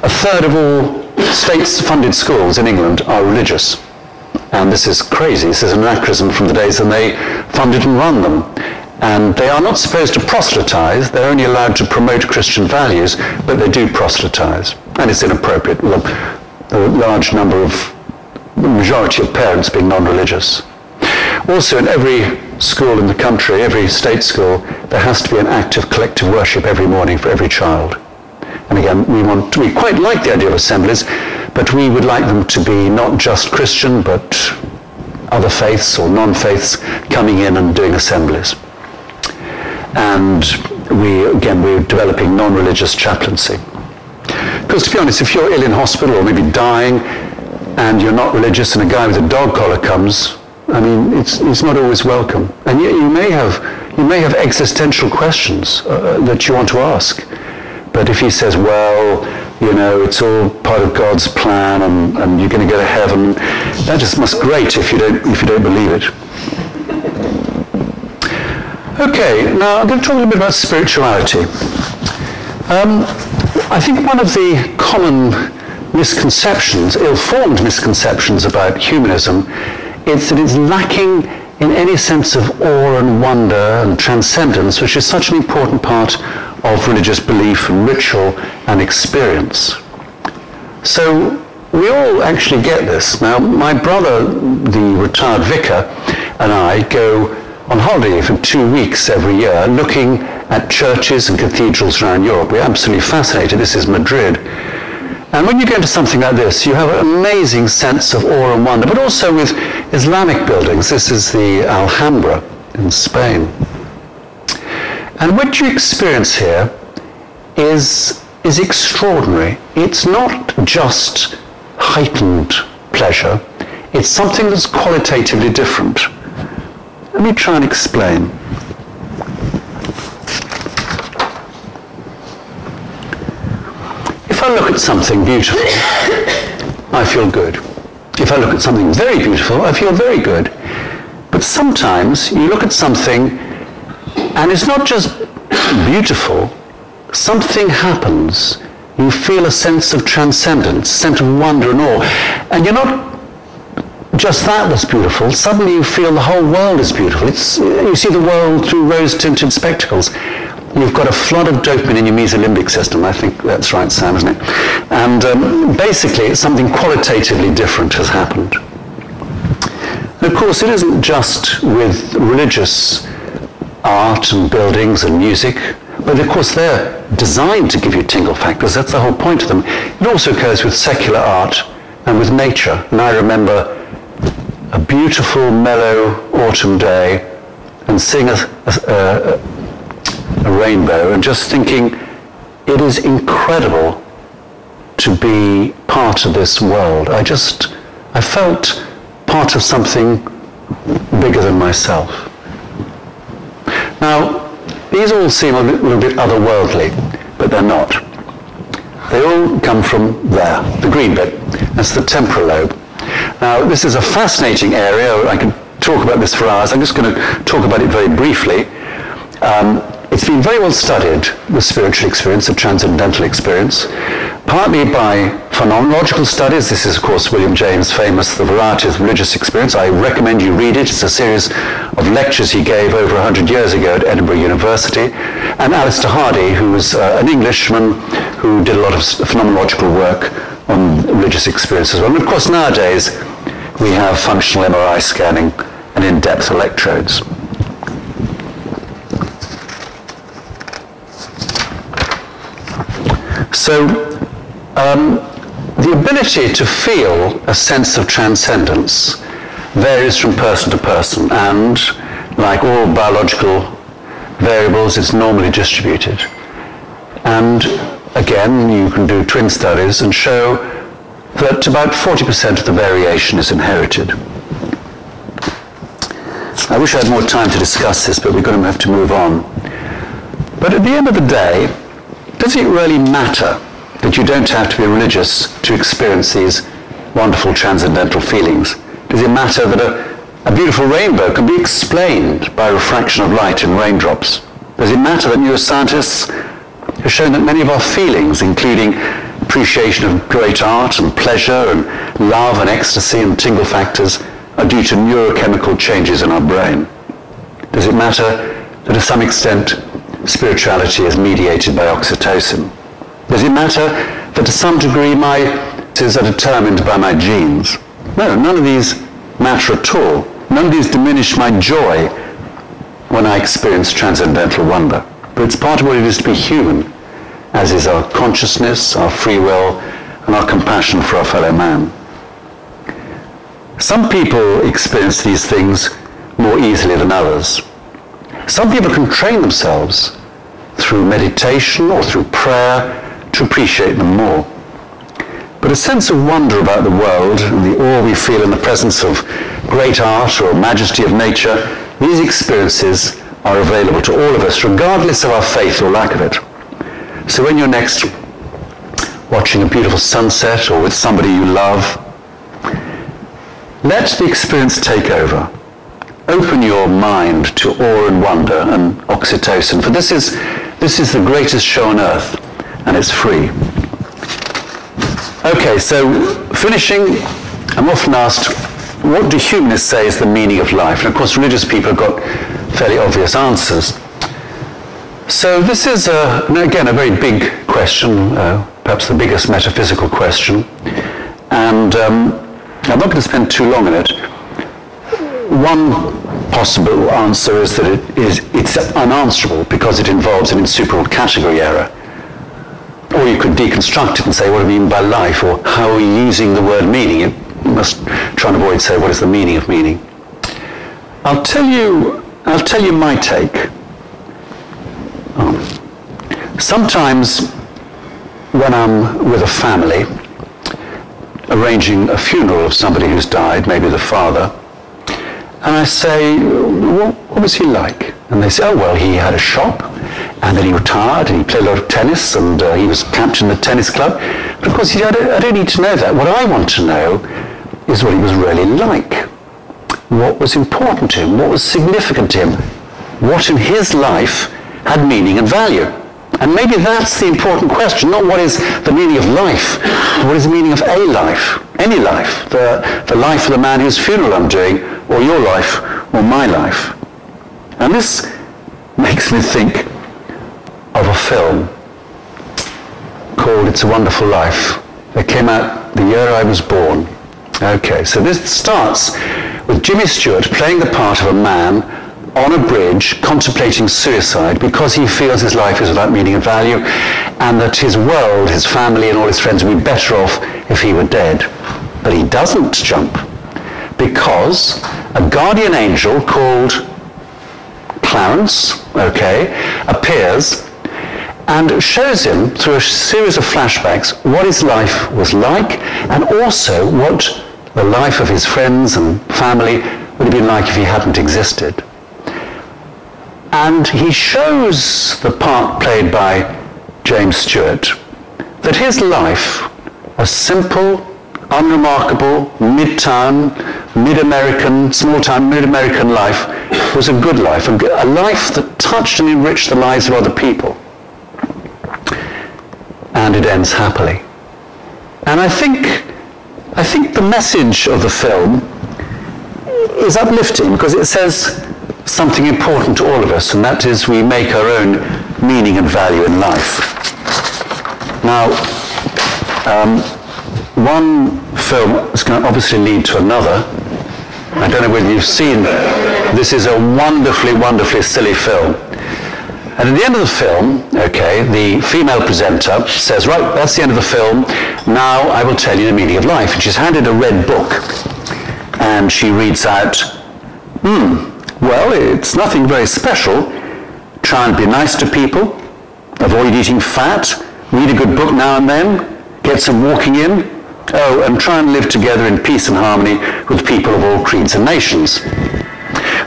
A third of all state-funded schools in England are religious. And this is crazy. This is an anachronism from the days when they funded and run them. And they are not supposed to proselytize. They're only allowed to promote Christian values, but they do proselytize. And it's inappropriate. A large number of, the majority of parents being non-religious. Also, in every school in the country, every state school, there has to be an act of collective worship every morning for every child. And again, we quite like the idea of assemblies, but we would like them to be not just Christian, but other faiths or non-faiths coming in and doing assemblies. And we're developing non-religious chaplaincy. Because to be honest, if you're ill in hospital or maybe dying and you're not religious and a guy with a dog collar comes, I mean, it's not always welcome. And yet you may have existential questions that you want to ask. But if he says, well, you know, it's all part of God's plan and you're going to go to heaven, that just must grate if you don't believe it. Okay, now I'm going to talk a little bit about spirituality. I think one of the common misconceptions, ill-formed misconceptions about humanism is that it's lacking in any sense of awe and wonder and transcendence, which is such an important part of religious belief and ritual and experience. So we all actually get this. Now, my brother, the retired vicar, and I go on holiday for 2 weeks every year looking at churches and cathedrals around Europe. We're absolutely fascinated. This is Madrid. And when you go into something like this, you have an amazing sense of awe and wonder, but also with Islamic buildings. This is the Alhambra in Spain. And what you experience here is extraordinary. It's not just heightened pleasure. It's something that's qualitatively different. Let me try and explain. If I look at something beautiful, I feel good. If I look at something very beautiful, I feel very good. But sometimes you look at something and it's not just beautiful, something happens. You feel a sense of transcendence, a sense of wonder and awe. And you're not just that's beautiful. Suddenly you feel the whole world is beautiful. You see the world through rose-tinted spectacles. You've got a flood of dopamine in your mesolimbic system. I think that's right, Sam, isn't it? And basically, something qualitatively different has happened. And of course, it isn't just with religious art and buildings and music, but of course they're designed to give you tingle factors. That's the whole point of them. It also occurs with secular art and with nature. And I remember a beautiful, mellow autumn day and seeing a rainbow and just thinking, it is incredible to be part of this world. I felt part of something bigger than myself. Now, these all seem a little bit otherworldly, but they're not. They all come from there, the green bit. That's the temporal lobe. Now, this is a fascinating area. I could talk about this for hours. I'm just going to talk about it very briefly. It's been very well studied, the spiritual experience, the transcendental experience, partly by phenomenological studies. This is, of course, William James' famous The Variety of Religious Experience. I recommend you read it. It's a series of lectures he gave over 100 years ago at Edinburgh University. And Alistair Hardy, who was an Englishman who did a lot of phenomenological work on religious experience as well. And of course, nowadays, we have functional MRI scanning and in-depth electrodes. So the ability to feel a sense of transcendence varies from person to person, and like all biological variables, it's normally distributed. And again, you can do twin studies and show that about 40% of the variation is inherited. I wish I had more time to discuss this, but we're going to have to move on. But at the end of the day, does it really matter that you don't have to be religious to experience these wonderful transcendental feelings? Does it matter that a beautiful rainbow can be explained by refraction of light in raindrops? Does it matter that neuroscientists have shown that many of our feelings, including appreciation of great art and pleasure and love and ecstasy and tingle factors, are due to neurochemical changes in our brain? Does it matter that to some extent spirituality is mediated by oxytocin? Does it matter that to some degree my is are determined by my genes? No, none of these matter at all. None of these diminish my joy when I experience transcendental wonder. But it's part of what it is to be human, as is our consciousness, our free will, and our compassion for our fellow man. Some people experience these things more easily than others. Some people can train themselves through meditation or through prayer to appreciate them more. But a sense of wonder about the world and the awe we feel in the presence of great art or majesty of nature, these experiences are available to all of us, regardless of our faith or lack of it. So when you're next watching a beautiful sunset or with somebody you love, let the experience take over. Open your mind to awe and wonder and oxytocin, for this is the greatest show on earth, and it's free. Okay, so finishing, I'm often asked, what do humanists say is the meaning of life? And of course, religious people have got fairly obvious answers. So this is, again, a very big question, perhaps the biggest metaphysical question. And I'm not going to spend too long on it. One possible answer is that it's unanswerable because it involves an insuperable category error. Or you could deconstruct it and say, what do you mean by life? Or how are you using the word meaning? You must try and avoid saying, what is the meaning of meaning? I'll tell you my take. Sometimes when I'm with a family, arranging a funeral of somebody who's died, maybe the father, and I say, what was he like? And they say, oh, well, he had a shop, and then he retired, and he played a lot of tennis, and he was captain of the tennis club. But of course, I don't need to know that. What I want to know is what he was really like. What was important to him? What was significant to him? What in his life had meaning and value? And maybe that's the important question, not what is the meaning of life, what is the meaning of a life, any life, the life of the man whose funeral I'm doing, or your life, or my life. And this makes me think of a film called It's a Wonderful Life. It came out the year I was born. Okay, so this starts with Jimmy Stewart playing the part of a man on a bridge contemplating suicide because he feels his life is without meaning and value, and that his world, his family and all his friends would be better off if he were dead. But he doesn't jump because a guardian angel called Clarence, appears and shows him through a series of flashbacks what his life was like, and also what the life of his friends and family would have been like if he hadn't existed. And he shows the part played by James Stewart that his life, a simple, unremarkable, mid-town, mid-American, small-town, mid-American life, was a good life, a life that touched and enriched the lives of other people. And it ends happily. And I think the message of the film is uplifting because it says something important to all of us, and that is we make our own meaning and value in life. Now, one film is going to obviously lead to another. I don't know whether you've seen, this is a wonderfully, wonderfully silly film. And at the end of the film, okay, the female presenter says, right, that's the end of the film. Now I will tell you the meaning of life. And she's handed a red book. And she reads out, well, it's nothing very special. Try and be nice to people. Avoid eating fat. Read a good book now and then. Get some walking in. Oh, and try and live together in peace and harmony with people of all creeds and nations.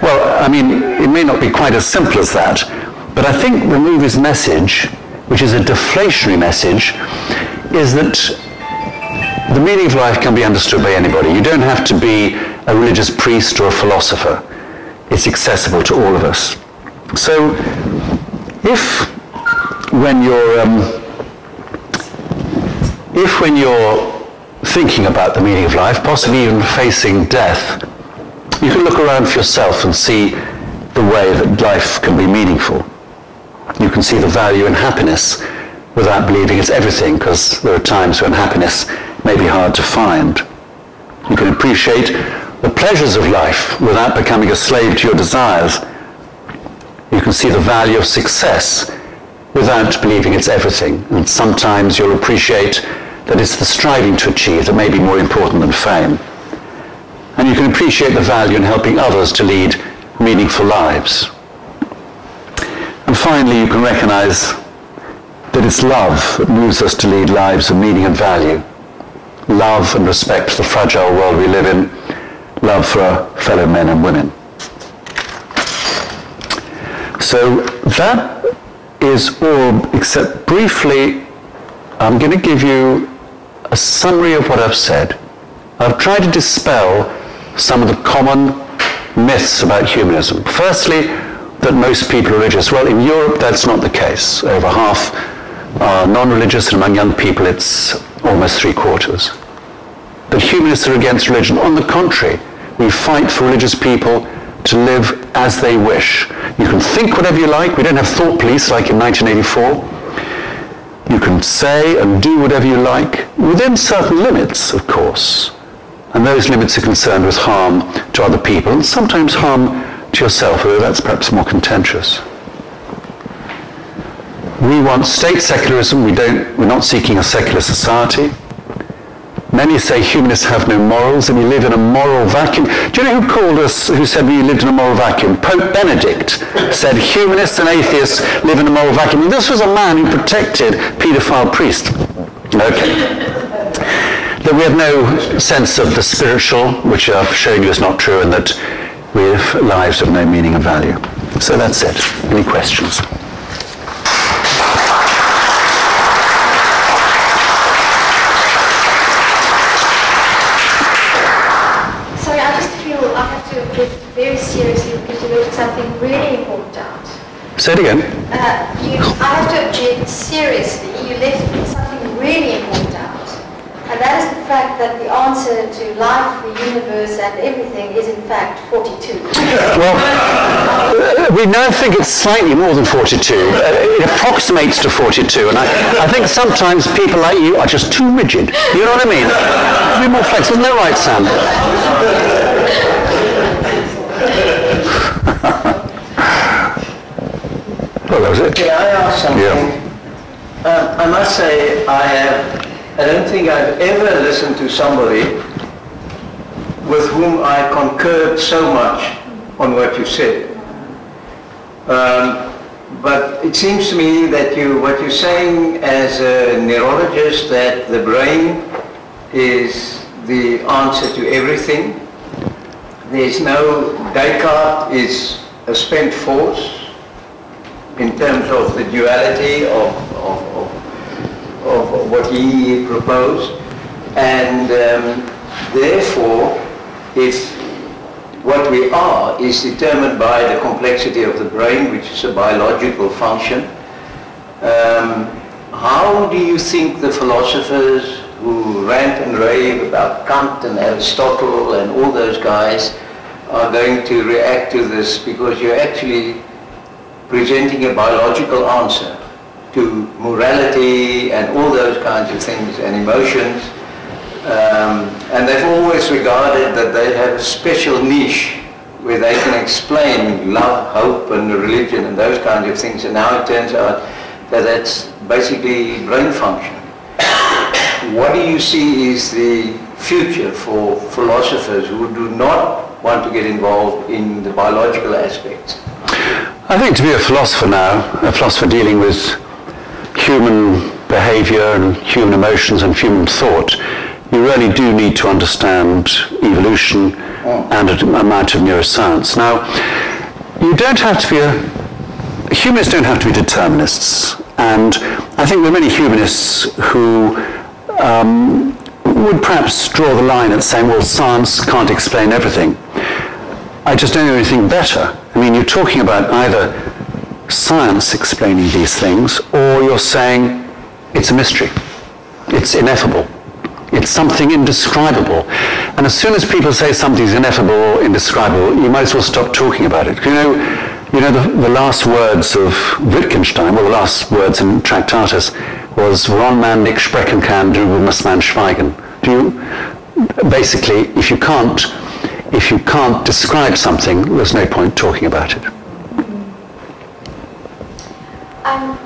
Well, I mean, it may not be quite as simple as that, but I think the movie's message, which is a deflationary message, is that the meaning of life can be understood by anybody. You don't have to be a religious priest or a philosopher. It's accessible to all of us. So, if when you're thinking about the meaning of life, possibly even facing death, you can look around for yourself and see the way that life can be meaningful. You can see the value in happiness without believing it's everything, because there are times when happiness may be hard to find. You can appreciate the pleasures of life without becoming a slave to your desires. You can see the value of success without believing it's everything. And sometimes you'll appreciate that it's the striving to achieve that may be more important than fame. And you can appreciate the value in helping others to lead meaningful lives. And finally, you can recognize that it's love that moves us to lead lives of meaning and value. Love and respect for the fragile world we live in. Love for our fellow men and women. So that is all, except briefly, I'm going to give you a summary of what I've said. I've tried to dispel some of the common myths about humanism. Firstly, that most people are religious. Well, in Europe, that's not the case. Over half are non-religious, and among young people, it's almost 3/4. That humanists are against religion. On the contrary, we fight for religious people to live as they wish. You can think whatever you like. We don't have thought police like in 1984. You can say and do whatever you like, within certain limits, of course. And those limits are concerned with harm to other people, and sometimes harm to yourself, although that's perhaps more contentious. We want state secularism. We're not seeking a secular society. Many say humanists have no morals and we live in a moral vacuum. Do you know who called us, who said we lived in a moral vacuum? Pope Benedict said humanists and atheists live in a moral vacuum. And this was a man who protected paedophile priests. Okay. That we have no sense of the spiritual, which I've shown you is not true, and that we have lives of no meaning and value. So that's it. Any questions? Very seriously, because you left something really important out. Say it again. I have to object seriously. You left something really important out. And that is the fact that the answer to life, the universe, and everything is in fact 42. Well, we now think it's slightly more than 42. It approximates to 42. And I think sometimes people like you are just too rigid. You know what I mean? Be more flexible. Isn't that right, Sam? Well, that was it. Can I ask something? Yeah. I must say, I don't think I've ever listened to somebody with whom I concurred so much on what you said. But it seems to me that what you're saying as a neurologist, that the brain is the answer to everything. There's no, Descartes is a spent force in terms of the duality of what he proposed, and therefore, if what we are is determined by the complexity of the brain, which is a biological function, how do you think the philosophers who rant and rave about Kant and Aristotle and all those guys are going to react to this? Because you're actually presenting a biological answer to morality and all those kinds of things and emotions. And they've always regarded that they have a special niche, where they can explain love, hope, and religion and those kinds of things. And now it turns out that that's basically brain function. What do you see is the future for philosophers who do not want to get involved in the biological aspects? I think to be a philosopher now, a philosopher dealing with human behavior and human emotions and human thought, you really do need to understand evolution and an amount of neuroscience. Now, you don't have to be humanists don't have to be determinists, and I think there are many humanists who would perhaps draw the line at saying, well, science can't explain everything. I just don't know anything better. I mean, you're talking about either science explaining these things, or you're saying it's a mystery. It's ineffable. It's something indescribable. And as soon as people say something's ineffable or indescribable, you might as well stop talking about it. You know the last words of Wittgenstein, well, the last words in Tractatus was "Warum man nicht sprechen kann, darüber muss man schweigen." Basically, if you can't describe something, there's no point talking about it. I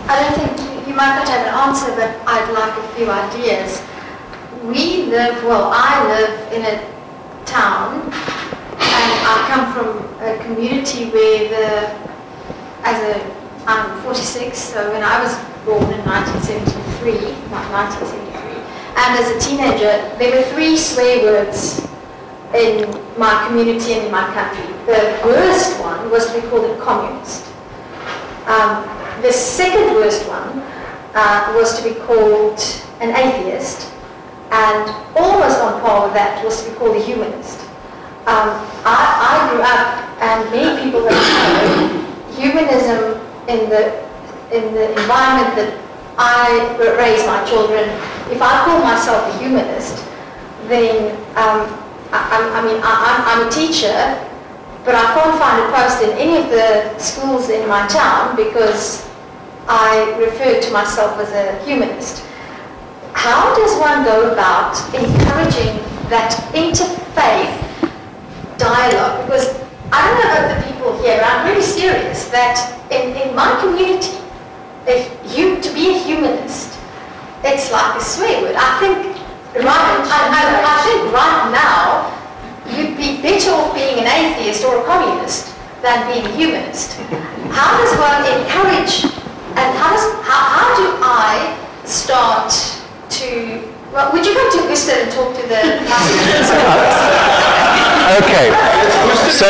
don't think you might not have an answer, but I'd like a few ideas. I live in a town, and I come from a community where I'm 46, so when I was born in 1973, and as a teenager, there were 3 swear words in my community and in my country. The worst one was to be called a communist. The second worst one was to be called an atheist, and almost on par with that was to be called a humanist. I grew up, and many people that know, humanism in the environment that I raise my children, if I call myself a humanist, then I'm a teacher, but I can't find a post in any of the schools in my town because I refer to myself as a humanist. How does one go about encouraging that interfaith dialogue? Because I don't know about the people here, but I'm really serious that in my community, to be a humanist, it's like a swear word. I think right now, you'd be better off being an atheist or a communist than being a humanist. How does one encourage, and how do I start to, well, would you come to Vista and talk to the Okay, so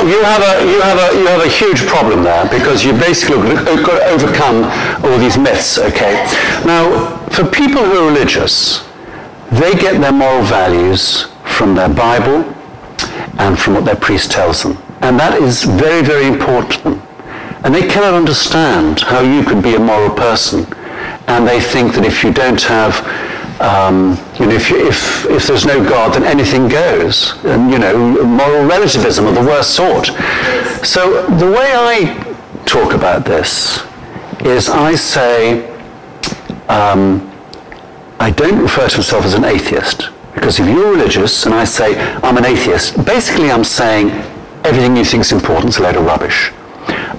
you have a huge problem there, because you basically got to overcome all these myths. Okay, now for people who are religious, they get their moral values from their Bible and from what their priest tells them, and that is very, very important to them. And they cannot understand how you could be a moral person, and they think that if you don't have if there's no God, then anything goes. And, moral relativism of the worst sort. So the way I talk about this is I say, I don't refer to myself as an atheist, because if you're religious and I say I'm an atheist, basically I'm saying everything you think is important is a load of rubbish.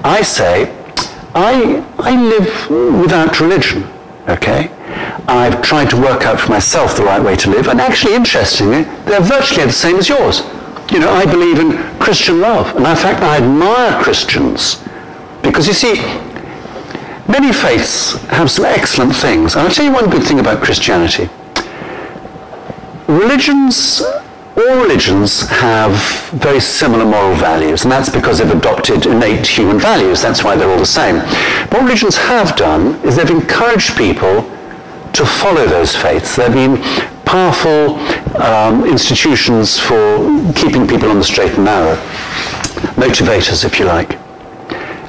I say I live without religion, okay? I've tried to work out for myself the right way to live, and actually, interestingly, they're virtually the same as yours. I believe in Christian love, and in fact, I admire Christians, because you see, many faiths have some excellent things, and I'll tell you one good thing about Christianity. All religions have very similar moral values, and that's because they've adopted innate human values. That's why they're all the same. What religions have done is they've encouraged people to follow those faiths. There have been powerful institutions for keeping people on the straight and narrow, motivators, if you like.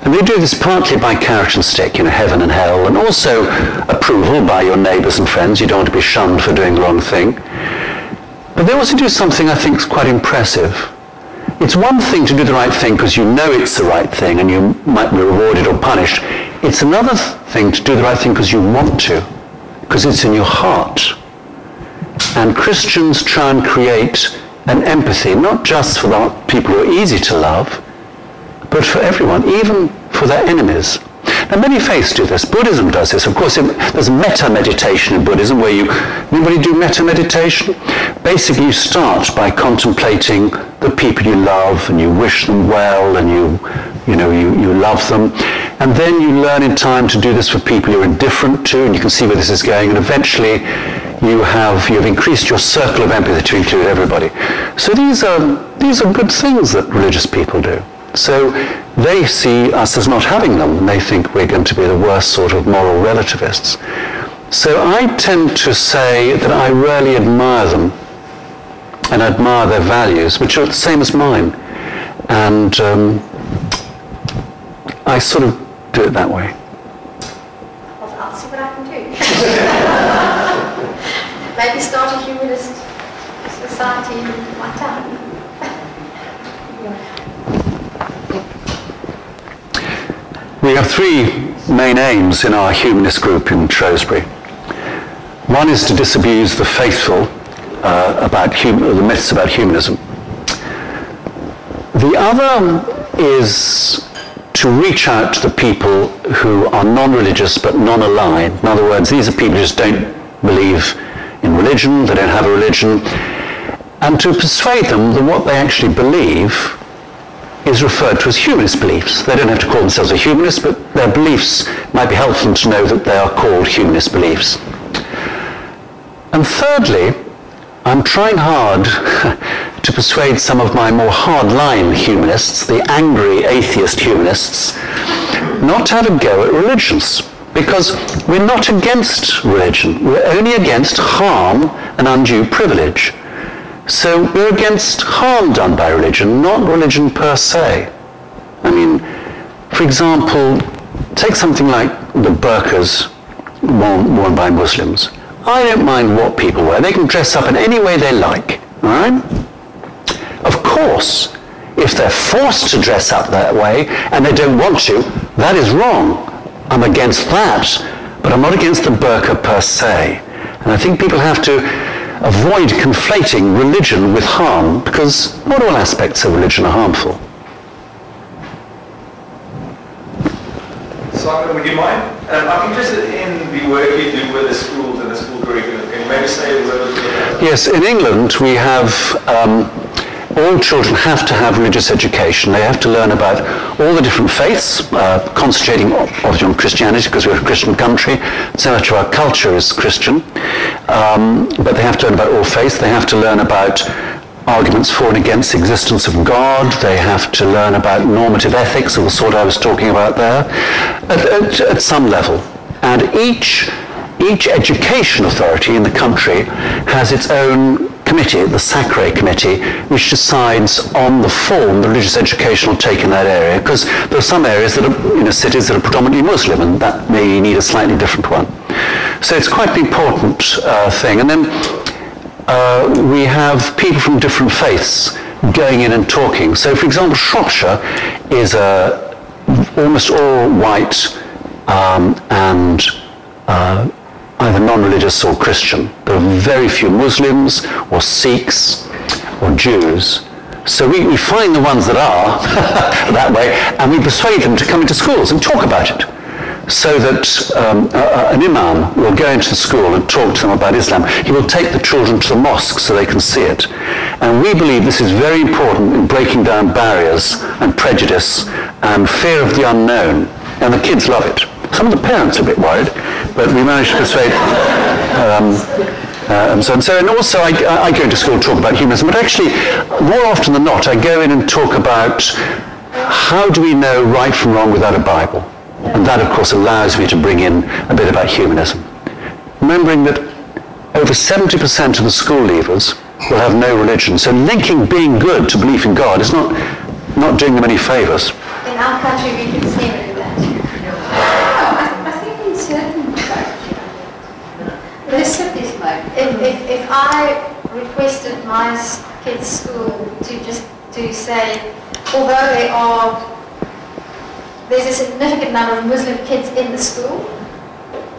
And they do this partly by carrot and stick, heaven and hell, and also approval by your neighbours and friends. You don't want to be shunned for doing the wrong thing. But they also do something I think is quite impressive. It's one thing to do the right thing because you know it's the right thing and you might be rewarded or punished. It's another thing to do the right thing because you want to, because it's in your heart. And Christians try and create and empathy, not just for the people who are easy to love, but for everyone, even for their enemies. Now, many faiths do this. Buddhism does this. Of course, there's metta-meditation in Buddhism, where anybody do metta-meditation? Basically, you start by contemplating the people you love, and you wish them well, and you love them. And then you learn in time to do this for people you're indifferent to, and you can see where this is going, and eventually you've increased your circle of empathy to include everybody. So these are good things that religious people do. So they see us as not having them, and they think we're going to be the worst sort of moral relativists. So I tend to say that I really admire them, and admire their values, which are the same as mine. And I sort of do it that way. Well, I'll see what I can do. Maybe start a humanist society in my town. We have three main aims in our humanist group in Shrewsbury. One is to disabuse the faithful about the myths about humanism. The other is to reach out to the people who are non-religious but non-aligned. In other words, these are people who just don't believe in religion, they don't have a religion, and to persuade them that what they actually believe is referred to as humanist beliefs. They don't have to call themselves a humanist, but their beliefs might be helpful to know that they are called humanist beliefs. And thirdly, I'm trying hard to persuade some of my more hardline humanists, the angry atheist humanists, not to have a go at religions, because we're not against religion. We're only against harm and undue privilege. So we're against harm done by religion, not religion per se. I mean, for example, take something like the burqas worn by Muslims. I don't mind what people wear. They can dress up in any way they like, all right? Of course, if they're forced to dress up that way and they don't want to, that is wrong. I'm against that, but I'm not against the burqa per se. And I think people have to avoid conflating religion with harm, because not all aspects of religion are harmful. Simon, would you mind? I'm interested in the work you do with the schools and the school curriculum. Can you maybe say a word about that? Yes, in England we have, all children have to have religious education. They have to learn about all the different faiths, concentrating obviously on Christianity because we're a Christian country. So much of our culture is Christian. But they have to learn about all faiths. They have to learn about arguments for and against the existence of God. They have to learn about normative ethics of the sort I was talking about there at some level. And each education authority in the country has its own committee, the Sacre Committee, which decides on the form the religious education will take in that area, because there are some areas that are, cities that are predominantly Muslim, and that may need a slightly different one. So it's quite an important thing. And then we have people from different faiths going in and talking. So, for example, Shropshire is almost all white and either non-religious or Christian. There are very few Muslims or Sikhs or Jews. So we find the ones that are that way, and we persuade them to come into schools and talk about it. So that an imam will go into the school and talk to them about Islam. He will take the children to the mosque so they can see it. And we believe this is very important in breaking down barriers and prejudice and fear of the unknown. And the kids love it. Some of the parents are a bit worried, but we managed to persuade and so on. And also I go into school and talk about humanism, but actually more often than not I go in and talk about how do we know right from wrong without a Bible. And that, of course, allows me to bring in a bit about humanism. Remembering that over 70% of the school leavers will have no religion. So linking being good to belief in God is not doing them any favours. In our country, we can see that. I think in certain cities, if I requested my kids' school to say, although there's a significant number of Muslim kids in the school.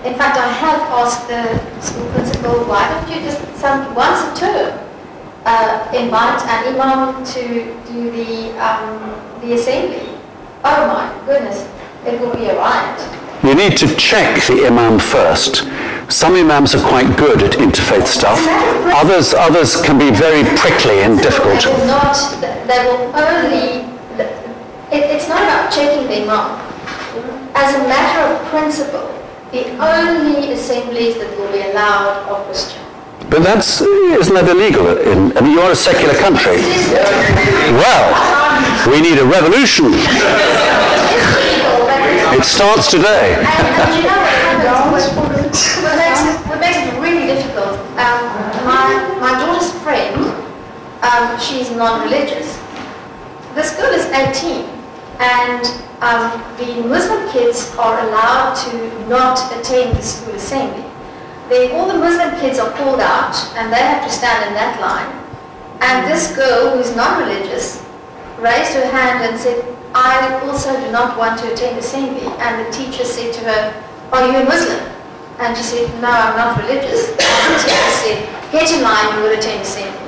In fact, I have asked the school principal, why don't you just once a term invite an imam to do the assembly. Oh my goodness, it will be a riot. You need to check the imam first. Some imams are quite good at interfaith stuff. Others can be very prickly and difficult. They will only, it's not about checking the imam. As a matter of principle, the only assemblies that will be allowed are Christian. But isn't that illegal? I mean, you're a secular country. Well, we need a revolution. It starts today. And you know what makes it really difficult? My daughter's friend, she's non-religious. The school is 18, and the Muslim kids are allowed to not attend the school assembly. All the Muslim kids are called out, and they have to stand in that line. And this girl, who's non-religious, raised her hand and said, I also do not want to attend assembly. And the teacher said to her, are you a Muslim? And she said, no, I'm not religious. And the teacher said, get in line, you will attend assembly.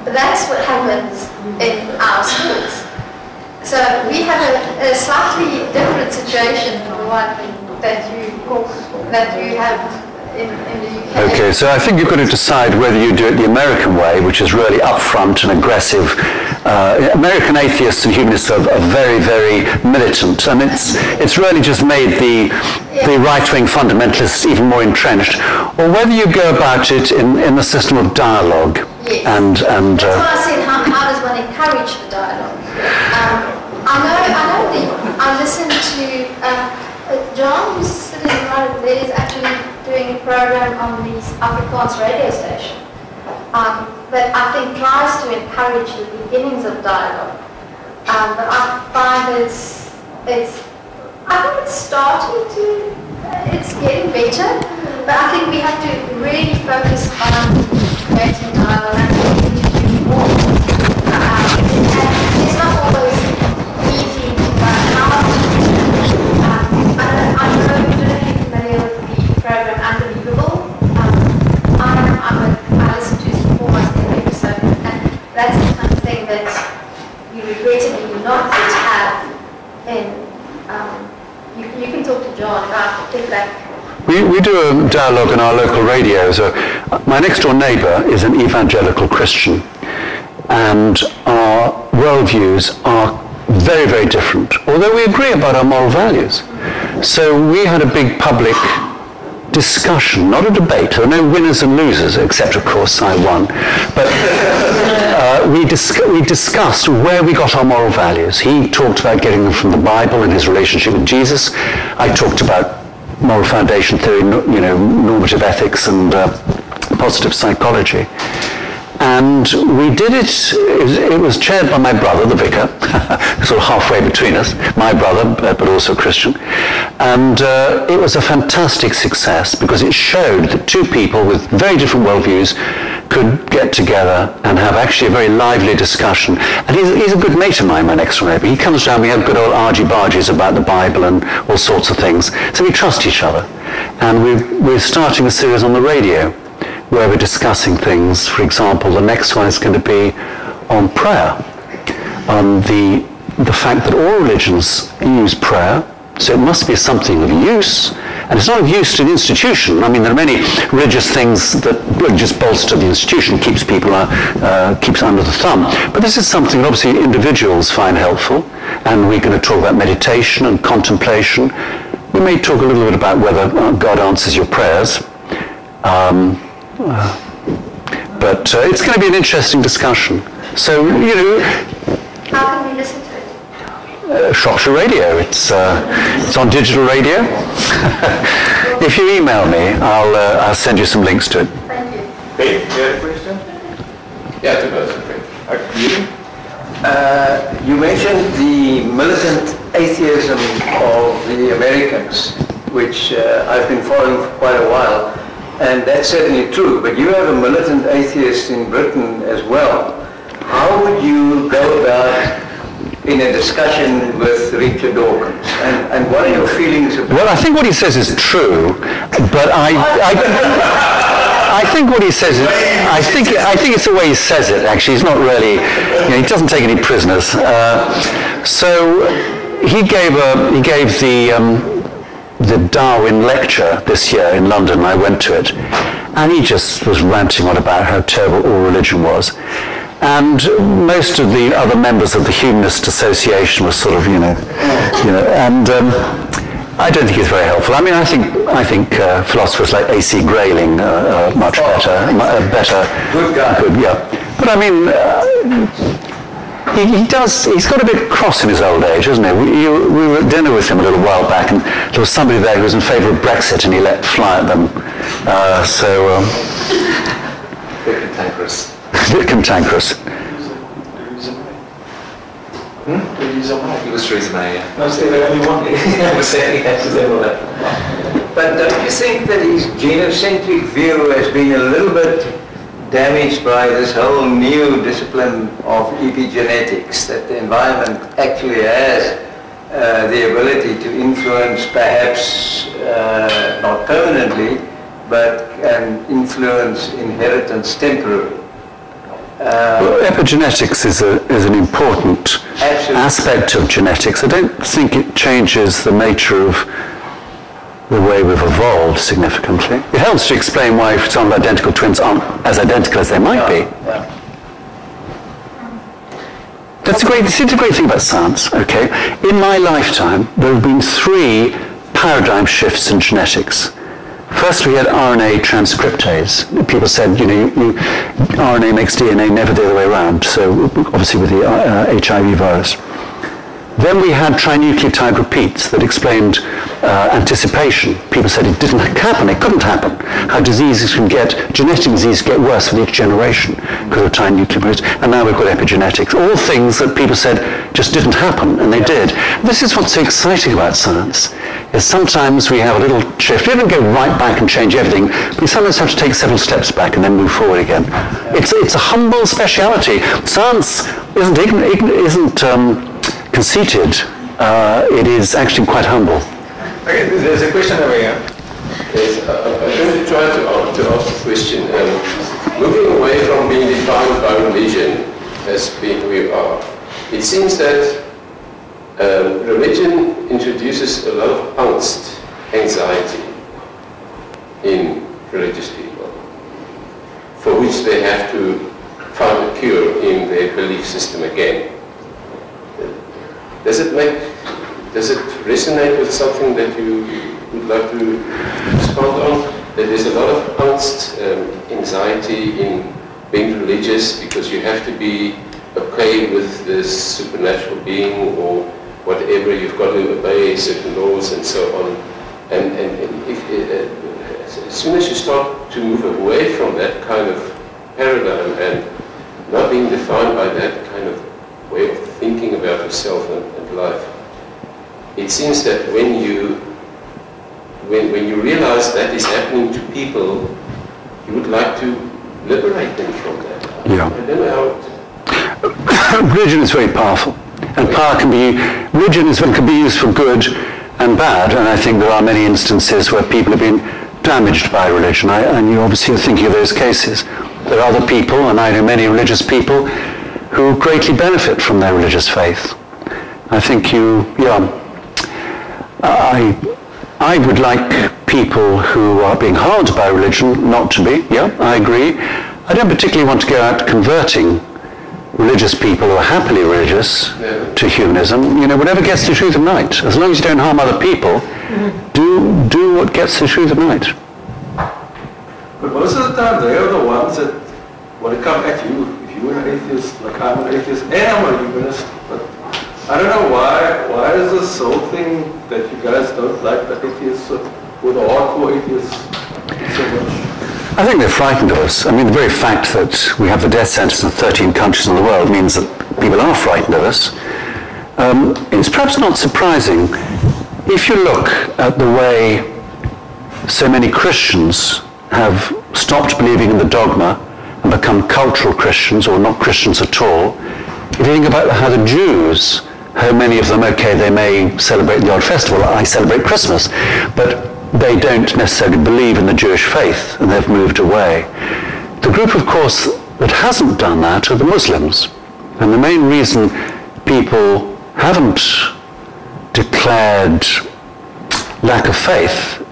But that's what happens in our schools. So we have a slightly different situation from the one that you have in the UK. Okay, so I think you've got to decide whether you do it the American way, which is really upfront and aggressive. American atheists and humanists are very, very militant, and it's really just made the right-wing fundamentalists even more entrenched. Or whether you go about it in the system of dialogue. Yes. And that's why I said, how does one encourage the dialogue? I listened to John, who's sitting right there, is actually doing a program on the Afrikaans radio station that I think tries to encourage the beginnings of dialogue. But I find I think it's starting to, it's getting better, but I think we have to really focus on creating dialogue and introducing more. And it's not always easy to learn how to do it. I know you're familiar with the program Unbelievable. I listen to it before my every episode, and that's the kind of thing that you regrettably do not yet have in you can talk to John about feedback. We do a dialogue on our local radio. So my next door neighbour is an evangelical Christian, and our worldviews are very, very different, although we agree about our moral values. So we had a big public discussion, not a debate. There are no winners and losers, except of course I won. But we discussed where we got our moral values. He talked about getting them from the Bible and his relationship with Jesus. I talked about moral foundation theory, normative ethics and positive psychology. And we did it was chaired by my brother, the vicar, sort of halfway between us, my brother, but also Christian. And it was a fantastic success because it showed that two people with very different worldviews could get together and have actually a very lively discussion. And he's a good mate of mine, my next door neighbour. He comes down, we have good old argy-bargies about the Bible and all sorts of things. So we trust each other. And we're starting a series on the radio where we're discussing things. For example, the next one is going to be on prayer, on the fact that all religions use prayer, so it must be something of use, and it's not of use to the institution. I mean, there are many religious things that just bolster the institution, keeps people keeps under the thumb. But this is something that obviously individuals find helpful, and we're going to talk about meditation and contemplation. We may talk a little bit about whether God answers your prayers. But it's going to be an interesting discussion. So, How can we listen to it? Shropshire Radio. It's on digital radio. If you email me, I'll send you some links to it. Thank you. Hey, you had a question? Yeah, to both. You mentioned the militant atheism of the Americans, which I've been following for quite a while. And that's certainly true, but you have a militant atheist in Britain as well. How would you go about in a discussion with Richard Dawkins? And what are your feelings about... Well, I think what he says is true, but I think what he says is, I think it's the way he says it, actually. He's not really, he doesn't take any prisoners. So he gave the Darwin lecture this year in London. I went to it, and he just was ranting on about how terrible all religion was. And most of the other members of the Humanist Association were sort of, and I don't think it's very helpful. I mean, I think philosophers like A.C. Grayling are much better. Good guy. Good, yeah. But I mean, he's got a bit cross in his old age, hasn't he? We were at dinner with him a little while back, and there was somebody there who was in favour of Brexit, and he let fly at them. Bit cantankerous. A bit cantankerous. He was Theresa May, yeah. No, say that only one. But don't you think that his genocentric view has been a little bit damaged by this whole new discipline of epigenetics, that the environment actually has the ability to influence, perhaps not permanently, but can influence inheritance temporarily? Well, epigenetics is an important aspect of genetics. I don't think it changes the nature of the way we've evolved significantly. It helps to explain why, for example, identical twins aren't as identical as they might be. Yeah. That's a great thing about science, okay? In my lifetime, there have been 3 paradigm shifts in genetics. First, we had RNA transcriptase. People said, RNA makes DNA, never the other way around. So, obviously, with the HIV virus. Then we had trinucleotide repeats that explained anticipation. People said it didn't happen, it couldn't happen. How genetic diseases get worse with each generation because of trinucleotide repeats. And now we've got epigenetics. All things that people said just didn't happen, and they did. This is what's so exciting about science, is sometimes we have a little shift. We don't go right back and change everything, but we sometimes have to take several steps back and then move forward again. It's a humble speciality. Science isn't conceited. It is actually quite humble. Okay, there's a question over here. Yes, I'm going to try to ask the question. Moving away from being defined by religion as being who we are, it seems that religion introduces a lot of angst, anxiety in religious people, for which they have to find a cure in their belief system again. Does it resonate with something that you would like to respond on? That there's a lot of angst, anxiety in being religious because you have to be okay with this supernatural being or whatever, you've got to obey certain laws and so on. And as soon as you start to move away from that kind of paradigm and not being defined by that kind of way of thinking about yourself and life, it seems that when you realize that is happening to people, you would like to liberate them from that. Yeah. I don't know how Religion is very powerful, and religion can be used for good and bad, and I think there are many instances where people have been damaged by religion, and you obviously are thinking of those cases. There are other people, and I know many religious people, who greatly benefit from their religious faith. I think I would like people who are being harmed by religion not to be, I agree. I don't particularly want to go out converting religious people who are happily religious to humanism. Whatever gets the truth of night. As long as you don't harm other people, do what gets the truth of night. But most of the time, they are the ones that want to come at you. If you're an atheist, like I'm an atheist, and I'm a humanist, but I don't know why is this whole thing that you guys don't like the atheists or the hardcore atheists so much? I think they're frightened of us. I mean, the very fact that we have the death sentence in 13 countries in the world means that people are frightened of us. It's perhaps not surprising if you look at the way so many Christians have stopped believing in the dogma and become cultural Christians or not Christians at all. If you think about how the Jews how many of them, okay, they may celebrate the odd festival, I celebrate Christmas, but they don't necessarily believe in the Jewish faith, and they've moved away. The group, of course, that hasn't done that are the Muslims. And the main reason people haven't declared lack of faith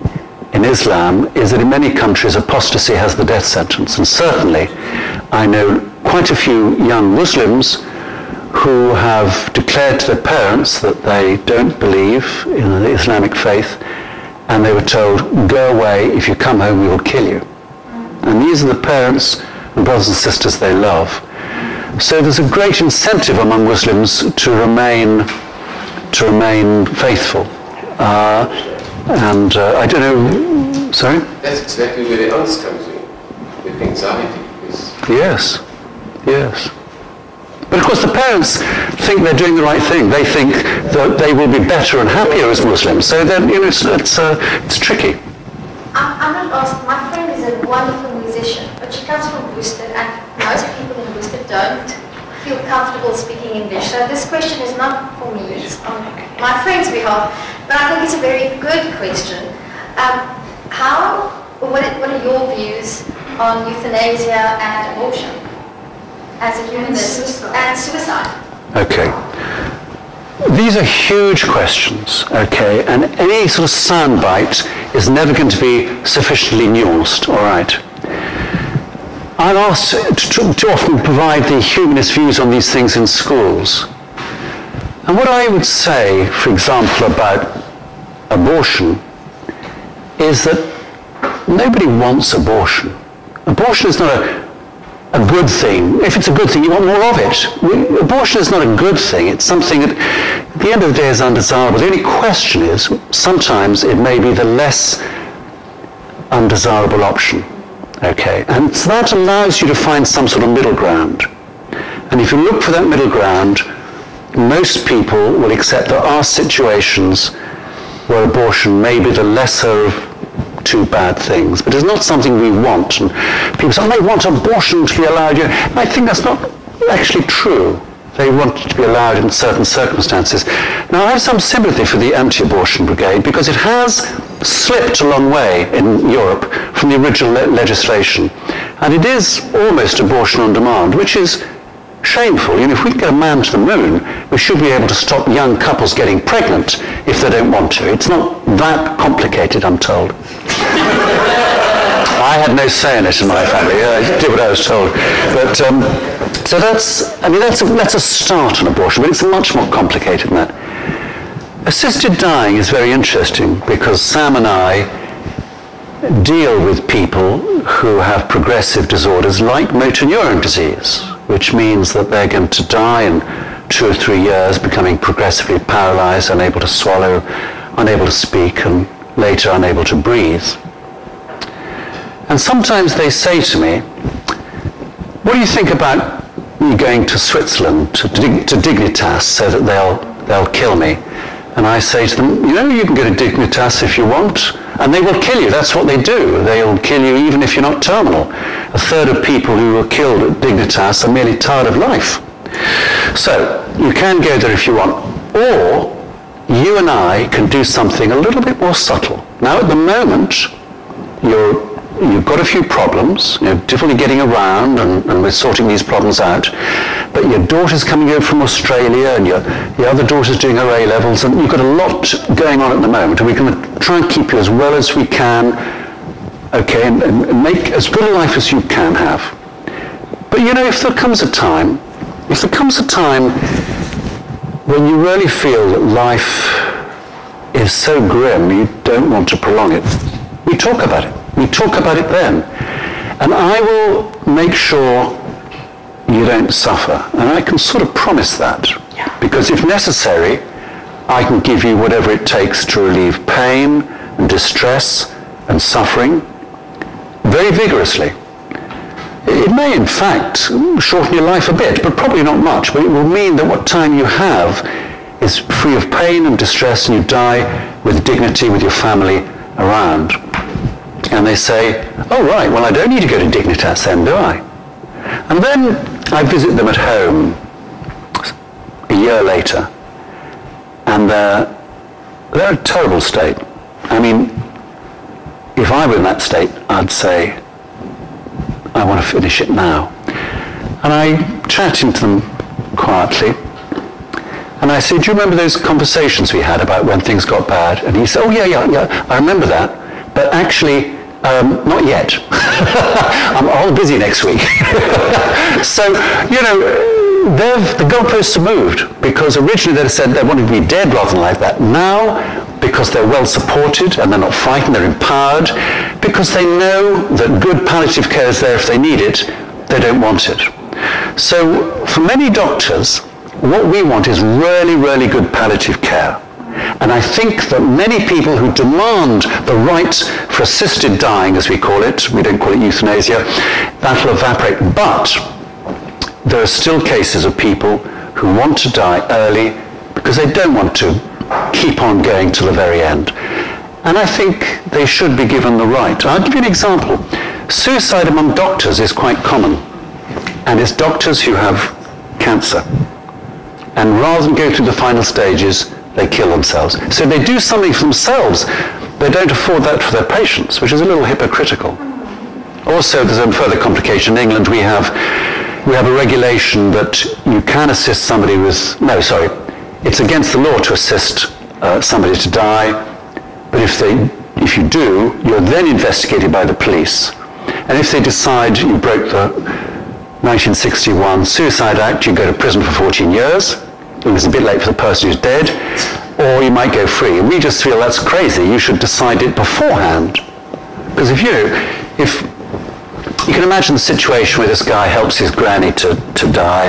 in Islam is that in many countries apostasy has the death sentence. And certainly I know quite a few young Muslims who have declared to their parents that they don't believe in the Islamic faith, and they were told, go away, if you come home we will kill you. And these are the parents and brothers and sisters they love. So there's a great incentive among Muslims to remain faithful. I don't know, sorry? That's exactly where the angst comes in, with anxiety. Yes, yes. But of course the parents think they're doing the right thing. They think that they will be better and happier as Muslims. So then, you know, it's tricky. I'm not lost. My friend is a wonderful musician, but she comes from Worcester, and most people in Worcester don't feel comfortable speaking English. So this question is not for me, it's on my friend's behalf, but I think it's a very good question. What are your views on euthanasia and abortion as a humanist and suicide? Okay. These are huge questions, okay, and any sort of soundbite is never going to be sufficiently nuanced, all right? I'm asked to often provide the humanist views on these things in schools. And what I would say, for example, about abortion is that nobody wants abortion. Abortion is not a good thing. If it's a good thing, you want more of it. Abortion is not a good thing. It's something that, at the end of the day, is undesirable. The only question is, sometimes it may be the less undesirable option. Okay, and so that allows you to find some sort of middle ground. And if you look for that middle ground, most people will accept there are situations where abortion may be the lesser of two bad things, but it's not something we want. And people say, oh, they want abortion to be allowed. I think that's not actually true. They want it to be allowed in certain circumstances. Now, I have some sympathy for the anti-abortion brigade because it has slipped a long way in Europe from the original legislation. And it is almost abortion on demand, which is shameful. You know, if we can get a man to the moon, we should be able to stop young couples getting pregnant if they don't want to. It's not that complicated, I'm told. I had no say in it in my family. I did what I was told. But so that's a start on abortion, but it's much more complicated than that. Assisted dying is very interesting because Sam and I deal with people who have progressive disorders like motor neuron disease, which means that they're going to die in 2 or 3 years, becoming progressively paralyzed, unable to swallow, unable to speak, and later unable to breathe. And sometimes they say to me, what do you think about me going to Switzerland, to Dignitas, so that they'll kill me? And I say to them, you know, you can go to Dignitas if you want, and they will kill you. That's what they do. They'll kill you even if you're not terminal. 1/3 of people who were killed at Dignitas are merely tired of life. So, you can go there if you want, or you and I can do something a little bit more subtle. Now, at the moment, you've got a few problems, you're difficulty getting around, and we're sorting these problems out, but your daughter's coming over from Australia, and your other daughter's doing her A-levels, and you've got a lot going on at the moment, and we're going to try and keep you as well as we can, okay, and make as good a life as you can have. But you know, if there comes a time when you really feel that life is so grim, you don't want to prolong it, we talk about it. We talk about it then. And I will make sure you don't suffer. And I can sort of promise that. Because if necessary, I can give you whatever it takes to relieve pain and distress and suffering very vigorously. It may, in fact, shorten your life a bit, but probably not much. But it will mean that what time you have is free of pain and distress, and you die with dignity with your family around. And they say, oh right, well I don't need to go to Dignitas then, do I? And then I visit them at home a year later, and they're in a terrible state. I mean, if I were in that state, I'd say, I want to finish it now. And I chatted to them quietly, and I said, do you remember those conversations we had about when things got bad? And he said, oh yeah, I remember that, but actually, not yet. I'm all busy next week. So, you know, the goalposts have moved, because originally they said they wanted to be dead rather than like that. Now, because they're well supported and they're not frightened, they're empowered, because they know that good palliative care is there if they need it, they don't want it. So for many doctors, what we want is really, really good palliative care. And I think that many people who demand the right for assisted dying, as we call it, we don't call it euthanasia, that'll evaporate. But there are still cases of people who want to die early because they don't want to keep on going to the very end. And I think they should be given the right. I'll give you an example. Suicide among doctors is quite common. And it's doctors who have cancer. And rather than go through the final stages, they kill themselves. So they do something for themselves. They don't afford that for their patients, which is a little hypocritical. Also, there's a further complication. In England, we have a regulation that you can assist somebody with, it's against the law to assist somebody to die, but if you do, you're then investigated by the police. And if they decide you broke the 1961 Suicide Act, you go to prison for 14 years. It was a bit late for the person who's dead, or you might go free. And we just feel that's crazy. You should decide it beforehand. Because if you can imagine the situation where this guy helps his granny to die,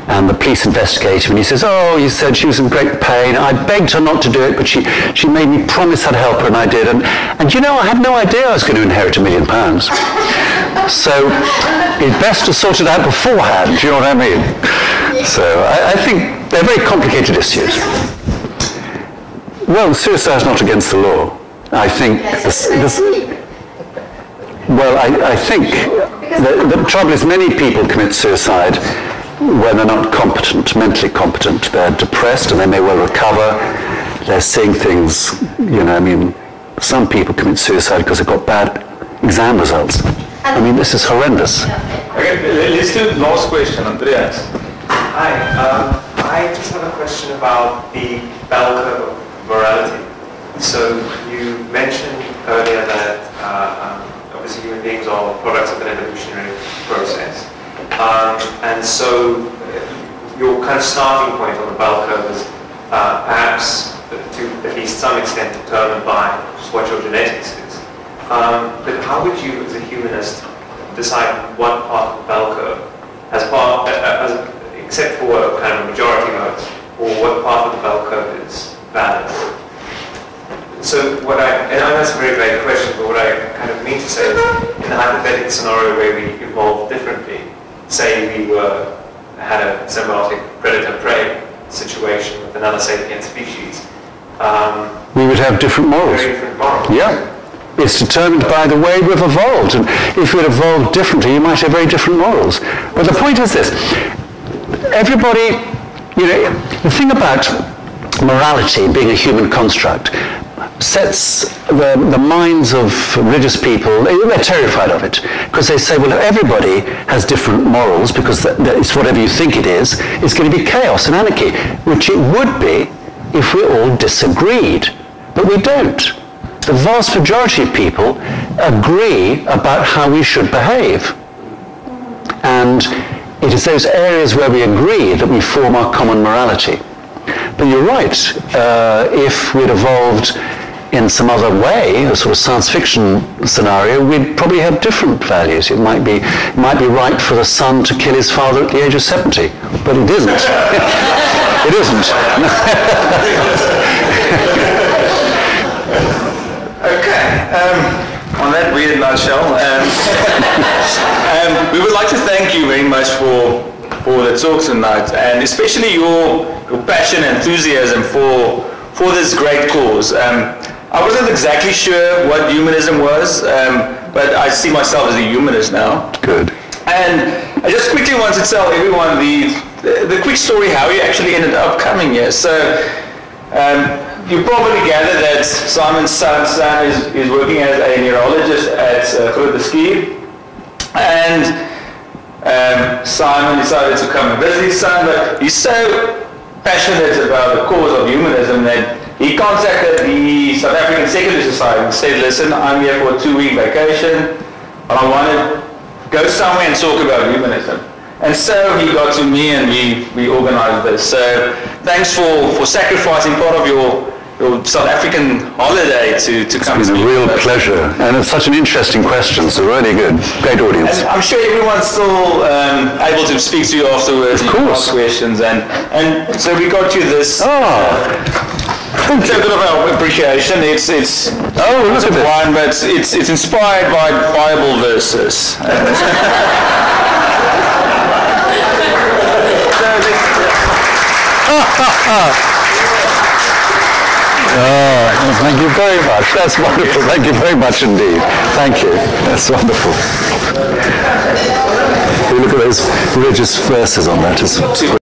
and the police investigate him, and he says, oh, he said she was in great pain. I begged her not to do it, but she made me promise I'd help her, and I did. And you know, I had no idea I was going to inherit £1 million. So it's best to sort it out beforehand, do you know what I mean? So I think they're very complicated issues. Well, suicide is not against the law. I think I think the trouble is many people commit suicide when they're not competent, mentally competent. They're depressed and they may well recover. They're seeing things, you know, I mean, some people commit suicide because they've got bad exam results. I mean, this is horrendous. Okay, let's do the last question, Andreas. Hi, I just have a question about the bell curve of morality. So you mentioned earlier that obviously human beings are products of an evolutionary process. And so your kind of starting point on the bell curve is perhaps to at least some extent determined by what your genetics is. But how would you, as a humanist, decide what part of the bell curve, except for a kind of a majority vote, or what part of the bell curve is valid? So and I know that's a very vague question, but what I kind of mean to say is, in the hypothetical scenario where we evolved differently, say we had a symbiotic predator-prey situation with another sapient species, we would have different morals. Very different morals. Yeah. It's determined by the way we've evolved. And if we'd evolved differently, you might have very different morals. But the point is this. Everybody, you know, the thing about morality being a human construct sets the minds of religious people, they're terrified of it. Because they say, well, if everybody has different morals, because it's whatever you think it is, it's going to be chaos and anarchy, which it would be if we all disagreed. But we don't. The vast majority of people agree about how we should behave. And it is those areas where we agree that we form our common morality. But you're right, if we'd evolved in some other way, a sort of science fiction scenario, we'd probably have different values. It might be right for the son to kill his father at the age of 70, but it isn't. It isn't. Okay, on that weird nutshell, we would like to thank you very much for the talk tonight, and especially your passion and enthusiasm for this great cause. I wasn't exactly sure what humanism was, but I see myself as a humanist now. Good. And I just quickly want to tell everyone the quick story how you actually ended up coming here. So You probably gather that Simon's son Sam is working as a neurologist at Grooteskier, and Simon decided to come and visit his son, but he's so passionate about the cause of humanism that he contacted the South African Secondary Society and said, listen, I'm here for a 2-week vacation, and I want to go somewhere and talk about humanism. And so he got to me and we organized this. So thanks for sacrificing part of your South African holiday to come. It's been a real pleasure, and it's such an interesting question, so really good. Great audience. And I'm sure everyone's still able to speak to you afterwards. Of course. Ask questions, and so we got you this. Thank It's a you. bit of our appreciation. It's Oh, look at this. wine, but it's inspired by Bible verses. Thank you very much. That's wonderful. Thank you very much indeed. Thank you. That's wonderful. Look at those religious verses on that. It's